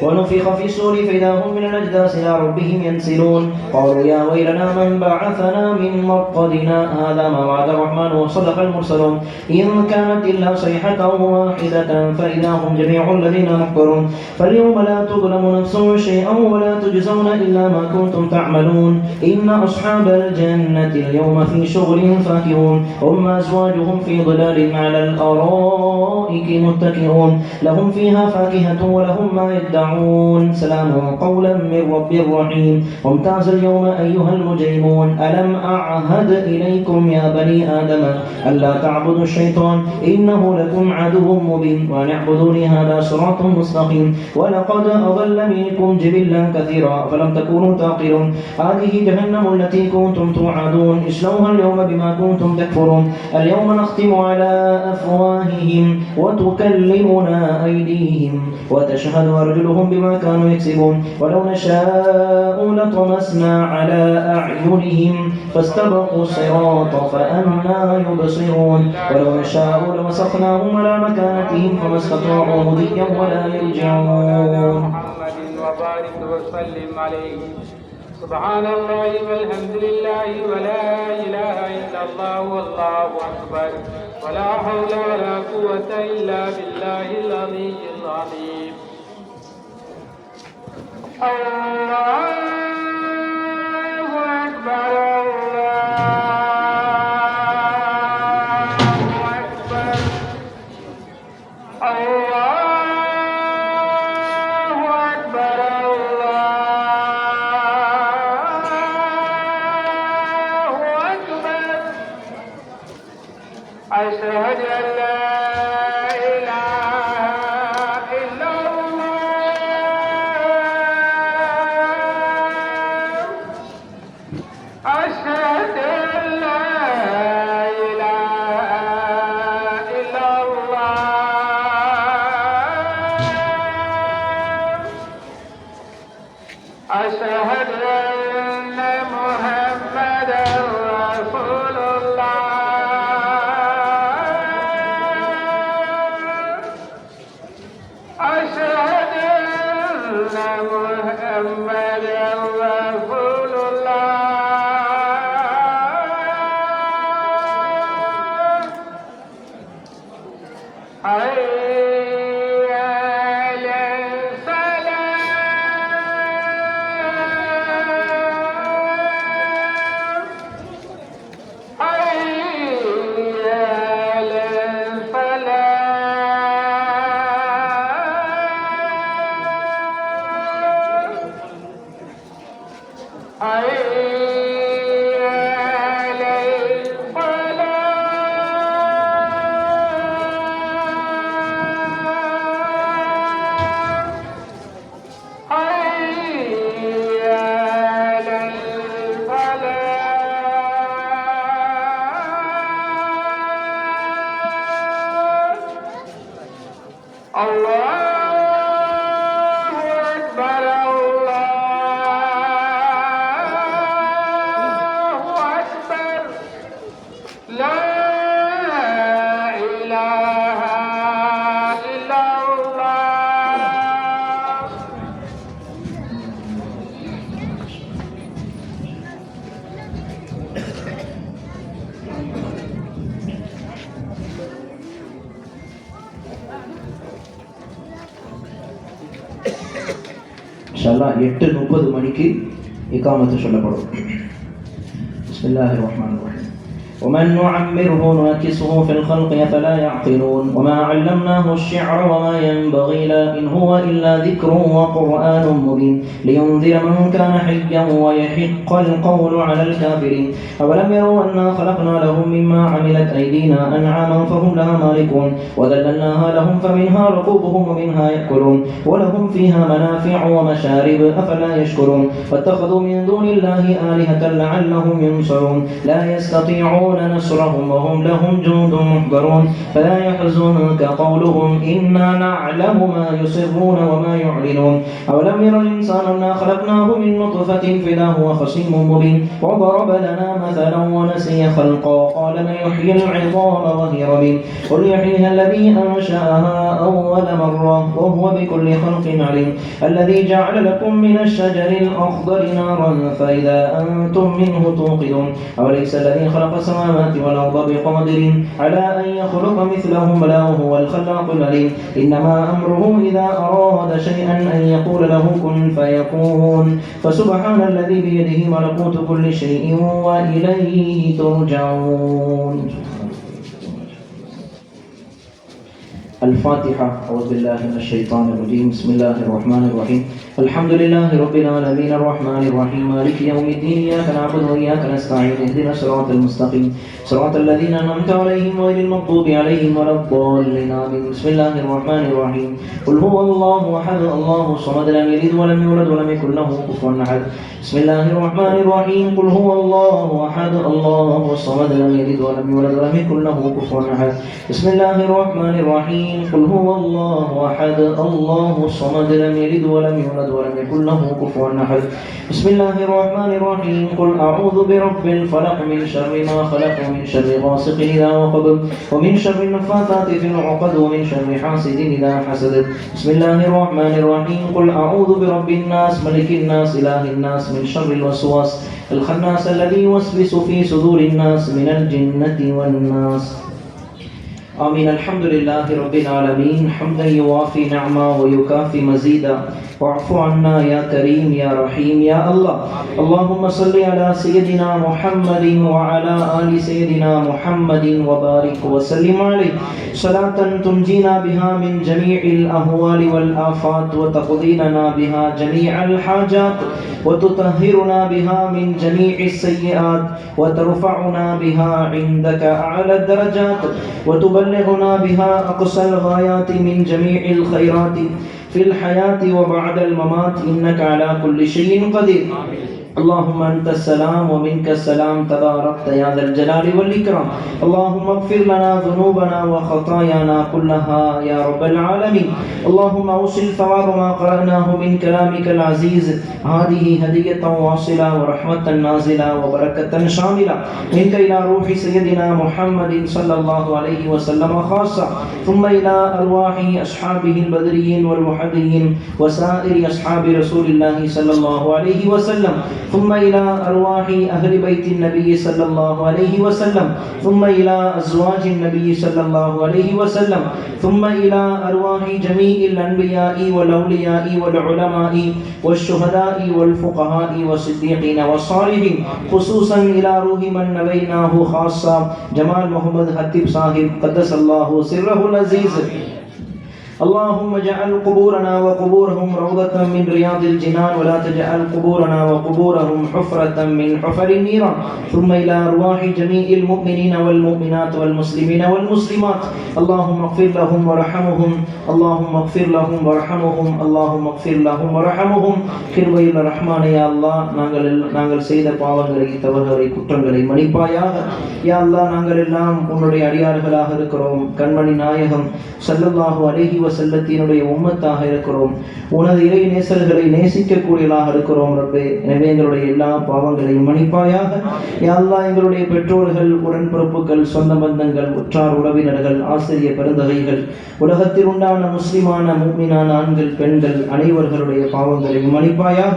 ونفخ في الصور فإذا هم من الأجداث إلى ربهم ينسلون قالوا يا ويلنا من بعثنا من مرقدنا هذا ما وعد الرحمن وصدق المرسلون إن كانت إلا صيحة واحدة فإذا هم جميع الذين محضرون فاليوم لا تظلم نفس شيئا ولا تجزون إلا ما كنتم تعملون إن أصحاب الجنة اليوم في شغل فاكهون هم أزواجهم في ظلال على الأرائك متكئون لهم فيها فاكهة ولهم ما يدعون سلام قولا من رب رحيم وامتاز اليوم أيها المجرمون ألم أعهد إليكم يا بني آدم ألا تعبدوا الشيطان إنه لكم عدو مبين وأن اعبدوني هذا صراط مستقيم ولقد أضل منكم جبلا كثيرا فلم تكونوا تعقلون هذه جهنم التي كنتم توعدون اصلوها اليوم بما كنتم تكفرون اليوم نختم على أفواههم وتكلمنا أيديهم وتشهد أرجلهم بما كانوا يكسبون ولو نشاء لطمسنا على أعينهم فاستبقوا الصراط فأنى يبصرون ولو نشاء لمسخناهم على مكانتهم فما استطاعوا مضيا ولا يرجعون
محمد وبارك وسلم عليه سبحان الله والحمد لله ولا إله إلا الله والله أكبر ولا حول ولا قوة إلا بالله العلي العظيم الله أكبر أشهد أن لا إله إلا الله أشهد أن لا إله إلا الله أشهد أن محمدا رسول الله أشهد أن محمدا رسول الله حي على الفلاح حي على الفلاح حي على الفلاح حي على الفلاح الله أكبر الله أكبر لا إله إلا الله
இன்ஷால்லா 8:30 மணிக்கு இகாமத்து சொல்லப்படும். பிஸ்மில்லாஹிர் ரஹ்மானிர் ரஹீம். ومن نعمره ننكسه في الخلق أفلا يعقلون وما علمناه الشعر وما ينبغي له إن هو إلا ذكر وقرآن مبين لينذر من كان حيا ويحق القول على الكافرين أولم يروا أنا خلقنا لهم مما عملت أيدينا أنعاما فهم لها مالكون وذللناها لهم فمنها ركوبهم ومنها يأكلون ولهم فيها منافع ومشارب أفلا يشكرون واتخذوا من دون الله آلهة لعلهم ينصرون لا يستطيعون يستطيعون نصرهم وهم لهم جند محضرون فلا يحزنك قولهم إنا نعلم ما يسرون وما يعلنون أولم ير الإنسان أنا خلقناه من نطفة فإذا هو خصيم مبين وضرب لنا مثلا ونسي خلقا قال من يحيي العظام وهي رميم قل يحييها الذي أنشأها أول مرة وهو بكل خلق عليم الذي جعل لكم من الشجر الأخضر نارا فإذا أنتم منه توقدون أوليس الذي خلق السماوات والأرض بقادر على أن يخلق مثلهم بلى وهو الخلاق العليم إنما أمره إذا أراد شيئا أن يقول له كن فيكون فسبحان الذي بيده ملكوت كل شيء وإليه ترجعون. الفاتحة. أعوذ بالله من الشيطان الرجيم. بسم الله الرحمن الرحيم. الحمد لله رب العالمين الرحمن الرحيم مالك يوم الدين إياك نعبد وإياك نستعين اهدنا الصراط المستقيم صراط الذين أنعمت عليهم غير المغضوب عليهم ولا الضالين آمين. بسم الله الرحمن الرحيم. قل هو الله أحد الله الصمد لم يلد ولم يولد ولم يكن له كفوا أحد. بسم الله الرحمن الرحيم. قل هو الله أحد الله الصمد لم يلد ولم يولد ولم يكن له كفوا أحد. بسم الله الرحمن الرحيم. قل هو الله أحد الله الصمد لم يلد ولم يولد ولم يكن له كفوا أحد. بسم الله الرحمن الرحيم. قل أعوذ برب الفلق من شر ما خلق ومن شر غاسق إذا وقب ومن شر النفاثات في العقد ومن شر حاسد إذا حسد. بسم الله الرحمن الرحيم. قل أعوذ برب الناس ملك الناس إله الناس من شر الوسواس الخناس الذي يوسوس في صدور الناس من الجنة والناس. آمين. الحمد لله رب العالمين حمدا يوافي نعما ويكافي مزيدا واعف عنا يا كريم يا رحيم يا الله. اللهم صل على سيدنا محمد وعلى آل سيدنا محمد وبارك وسلم عليه صلاة تنجينا بها من جميع الأهوال والآفات وتقضي لنا بها جميع الحاجات وتطهرنا بها من جميع السيئات وترفعنا بها عندك أعلى الدرجات وتبلغنا بها أقصى الغايات من جميع الخيرات في الحياة وبعد الممات إنك على كل شيء قدير. اللهم أنت السلام ومنك السلام تباركت يا ذا الجلال والإكرام. اللهم اغفر لنا ذنوبنا وخطايانا كلها يا رب العالمين. اللهم أوصل ثواب ما قرأناه من كلامك العزيز هذه هدية واصلة ورحمة نازلة وبركة شاملة منك إلى روح سيدنا محمد صلى الله عليه وسلم خاصة ثم إلى أرواح أصحابه البدريين والمحديين وسائر أصحاب رسول الله صلى الله عليه وسلم ثم إلى أرواح أهل بيت النبي صلى الله عليه وسلم ثم إلى أزواج النبي صلى الله عليه وسلم ثم إلى أرواح جميع الأنبياء والأولياء والعلماء والشهداء والفقهاء والصديقين والصالحين خصوصا إلى روح من نبيناه خاصة جمال محمد خطيب صاحب قدس الله سره العزيز. اللهم اجعل قبورنا وقبورهم روضة من رياض الجنان ولا تجعل قبورنا وقبورهم حفرة من حفر النيران. ثم إلى أرواح جميع المؤمنين والمؤمنات والمسلمين والمسلمات اللهم اغفر لهم وارحمهم اللهم اغفر لهم وارحمهم اللهم اغفر لهم وارحمهم. கிருபையுள்ள ரஹ்மானே யா அல்லாஹ் நாங்கள் செய்த பாவங்களை தவறுகளை குற்றங்களை மன்னிப்பாயாக. யா அல்லாஹ் நாங்கள் எல்லாம் உன்னுடைய அடியார்களாக இருக்கிறோம். கண்மணி நாயகம் ஸல்லல்லாஹு அலைஹி வஸல்லத்தினுடைய உம்மத்தாக இருக்கிறோம். உனது இறை நேசர்களை நேசிக்கக்கூடியவர்களாக இருக்கிறோம் ரப்பே. எனவே எங்களுடைய எல்லா பாவங்களையும் மன்னிப்பாயாக. யா அல்லாஹ் எங்களுடைய பெற்றோர்கள் உடன்பிறப்புகள் சொந்த பந்தங்கள் உற்றார் உறவினர்கள் ஆசிரிய பெருந்தகைகள் உலகத்தில் உண்டான முஸ்லிமான முஃமினான ஆண்கள் பெண்கள் அனைவர்களுடைய பாவங்களையும் மன்னிப்பாயாக.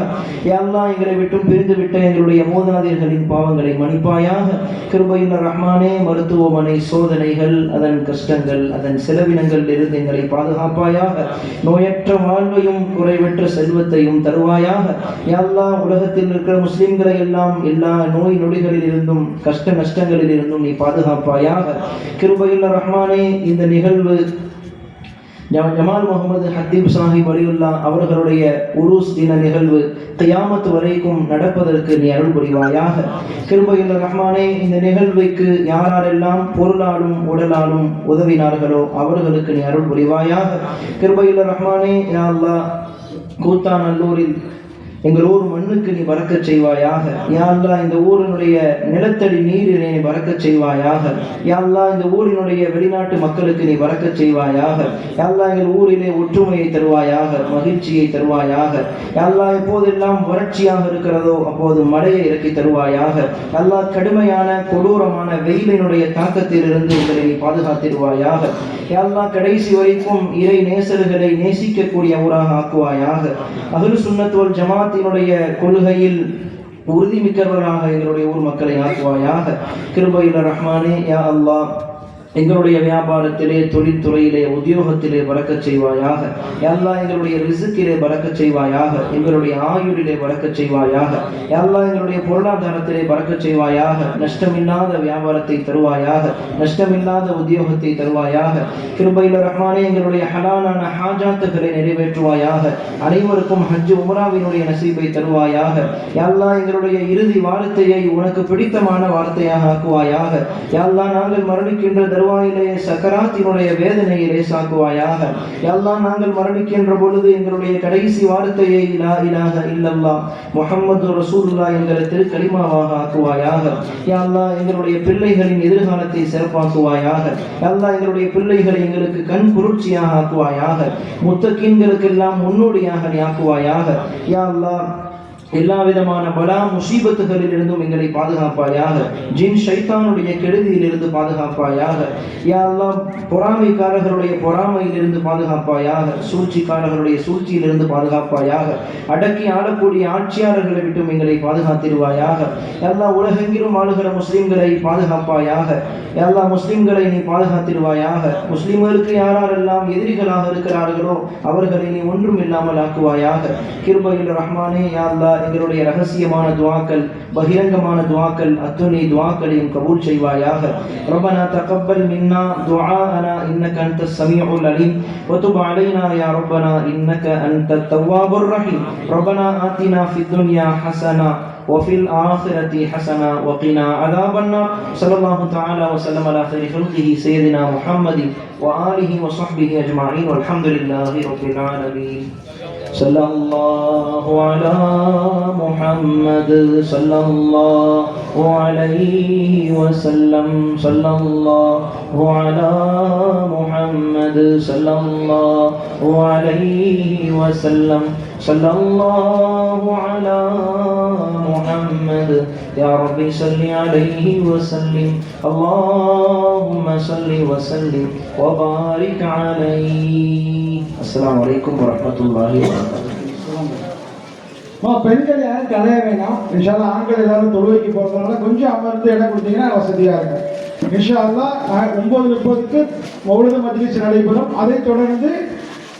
யா அல்லாஹ் எங்களை விட்டும் பிரிந்து விட்ட எங்களுடைய மூதாதையர்களின் பாவங்களை மன்னிப்பாயாக. கிருபையுள்ள ரஹ்மானே மருத்துவமனை சோதனைகள் அதன் கஷ்டங்கள் அதன் செலவினங்கள் இருந்து எங்களை பாதுகாப்பாயாக. நோயற்ற வாழ்வையும் குறைவற்ற செல்வத்தையும் தருவாயாக. யா அல்லாஹ் உலகத்தில் இருக்கிற முஸ்லிம்களை எல்லாம் எல்லா நோய் நொடிகளில் இருந்தும் கஷ்ட நஷ்டங்களில் இருந்தும் நீ பாதுகாப்பாயாக. கிருபையுள்ள ரஹ்மானே இந்த நிகழ்வு ஜமால் முகமது ஹத்தீப் சாஹிப் வலியுல்லா அவர்களுடைய உருஸ் தின நிகழ்வு கியாமத் வரைக்கும் நடப்பதற்கு நீ அருள் புரிவாயாக. கிருபையுள்ள ரஹ்மானே இந்த நிகழ்வுக்கு யாரெல்லாம் பொருளாலும் உடலாலும் உதவினார்களோ அவர்களுக்கு நீ அருள் புரிவாயாக. கிருபையுள்ள ரஹ்மானே யா அல்லாஹ் கூத்தாநல்லூரில்
எங்கள் ஊர் மண்ணுக்கு நீ பறக்கச் செய்வாயாக. யா அல்லாஹ் இந்த ஊரினுடைய நிலத்தடி நீரினை நீ பறக்கச் செய்வாயாக. யா அல்லாஹ் இந்த ஊரினுடைய வெளிநாட்டு மக்களுக்கு நீ பறக்கச் செய்வாயாக. யா அல்லாஹ் எங்கள் ஊரிலே ஒற்றுமையை தருவாயாக, மகிழ்ச்சியை தருவாயாக. யா அல்லாஹ் எப்போதெல்லாம் வறட்சியாக இருக்கிறதோ அப்போது மழையை இறக்கி தருவாயாக. யா அல்லாஹ் கடுமையான கொடூரமான வெயிலினுடைய தாக்கத்திலிருந்து எங்களை நீ பாதுகாத்திடுவாயாக. யா அல்லாஹ் கடைசி வரைக்கும் இறை நேசர்களை நேசிக்கக்கூடிய ஊராக ஆக்குவாயாக. அஹ்லு சுன்னத் வல் ஜமாத்தினுடைய கொள்கையில் உறுதிமிக்கவர்களாக எங்களுடைய ஊர் மக்களை ஆக்குவாயாக. கிருபையுள்ள ரஹ்மானே யா அல்லாஹ் எங்களுடைய வியாபாரத்திலே, தொழில்துறையிலே, உத்தியோகத்திலே பறக்கச் செய்வாயாக. யா அல்லாஹ் எங்களுடைய ரிஸ்கிலே பறக்கச் செய்வாயாக. எங்களுடைய ஆயுளிலே பறக்கச் செய்வாயாக. யா அல்லாஹ் எங்களுடைய பொருளாதாரத்திலே பறக்கச் செய்வாயாக. நஷ்டமில்லாத வியாபாரத்தை தருவாயாக, நஷ்டமில்லாத உத்தியோகத்தை தருவாயாக. கிருபையுள்ள ரஹ்மானே எங்களுடைய ஹலாலான ஹாஜாத்துகளை நிறைவேற்றுவாயாக. அனைவருக்கும் ஹஜ் உம்ராவினுடைய நசீபை தருவாயாக. யா அல்லாஹ் எங்களுடைய இறுதி வார்த்தையை உனக்கு பிடித்தமான வார்த்தையாக ஆக்குவாயாக. யா அல்லாஹ் நாங்கள் மரணிக்கின்ற தருவாயிலே சக்கராத்தினுடைய வேதனையிலே சாக்குவாயாக. யா அல்லாஹ் நாங்கள் மரணிக்கின்ற பொழுது எங்களுடைய கடைசி வார்த்தையை லா இலாஹ இல்லல்லாஹ் முஹம்மது ரசூலுல்லாஹ் என்கிற திருக்கலிமாவாக ஆக்குவாயாக. யா அல்லாஹ் எங்களுடைய பிள்ளைகளின் எதிர்காலத்தை சிறப்பாக்குவாயாக. யா அல்லாஹ் எங்களுடைய பிள்ளைகளை எங்களுக்கு கண் குளிர்ச்சியாக ஆக்குவாயாக. முத்தகீன்களுக்கெல்லாம் முன்னோடியாக நீ ஆக்குவாயாக. யா அல்லாஹ் எல்லா விதமான பலா முசீபத்துகளில் இருந்தும் எங்களை பாதுகாப்பாயாக. ஜின் ஷைத்தானுடைய கெடுதியிலிருந்து பாதுகாப்பாயாக. யா அல்லாஹ் பொறாமைக்காரர்களுடைய பொறாமையிலிருந்து பாதுகாப்பாயாக. சூழ்ச்சிக்காரர்களுடைய சூழ்ச்சியிலிருந்து பாதுகாப்பாயாக. அடக்கி ஆளக்கூடிய ஆட்சியாளர்களை விட்டும் எங்களை பாதுகாத்திடுவாயாக. யா அல்லாஹ் உலகெங்கிலும் ஆளுகிற முஸ்லிம்களை பாதுகாப்பாயாக. யா அல்லாஹ் முஸ்லிம்களை நீ பாதுகாத்திடுவாயாக. முஸ்லிம்களுக்கு யாரெல்லாம் எதிரிகளாக இருக்கிறார்களோ அவர்களை நீ ஒன்றும் இல்லாமல் ஆக்குவாயாக. கிருபையுல் ரஹ்மானே யா அல்லாஹ் எங்களுடைய ரகசியமான துஆக்கள், பகிரங்கமான துஆக்கள், அத்துணை துஆக்களையும் கபூல் செய்வாயாக. ரப்பனா தகப்பல் மின்னா துஆஅனா இன்னக அன்தஸ் ஸமீஉல் அலீம் வ துப் அலைனா யா ரப்பனா இன்னக அன்தத் தவ்வாபுர் ரஹீம். ரப்பனா ஆத்தினா ஃபித் துன்யா ஹஸனா وفي الآخرة حسنة وقنا عذاب النار. صلى الله تعالى وسلم على خير خلقه سيدنا محمد وآله وصحبه أجمعين والحمد لله رب العالمين. صلى الله على محمد صلى الله عليه وسلم. صلى الله على محمد صلى الله عليه وسلم. صلى الله على محمد يا ربي صل عليه وسلم. اللهم صل وسلم وبارك عليه. السلام عليكم ورحمة الله وبركاته.
பெண்கள் யாரும் கலைய வேண்டாம். இன்ஷா அல்லாஹ் ஆண்கள் எல்லாரும் தொழுவைக்கு போகிறதுனால கொஞ்சம் அமர்ந்து இடம் கொடுத்தீங்கன்னா வசதியாக இருக்கும். இன்ஷா அல்லாஹ் 9:30க்கு மௌலிது மஜ்லிஸ் நடைபெறும். அதைத் தொடர்ந்து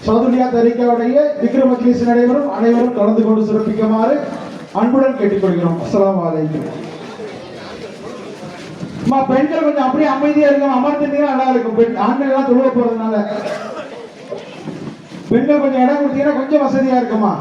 சௌதுலியா தரிகாவுடைய திக்ரு மஜ்லிஸ் நடைபெறும். அனைவரும் கலந்து கொண்டு சிறப்பிக்குமாறு அன்புடன் கேட்டுக்கொள்கிறோம். அஸ்ஸலாமு அலைக்கும். பெண்கள் கொஞ்சம் அப்படியே அமைதியா இருக்கும், அமர்ந்துட்டீங்கன்னா நல்லா இருக்கும். ஆண்கள் எல்லாம் தொழுவ போறதுனால பெண்கள் கொஞ்சம் இடம் கொடுத்தீங்கன்னா கொஞ்சம் வசதியா இருக்குமா.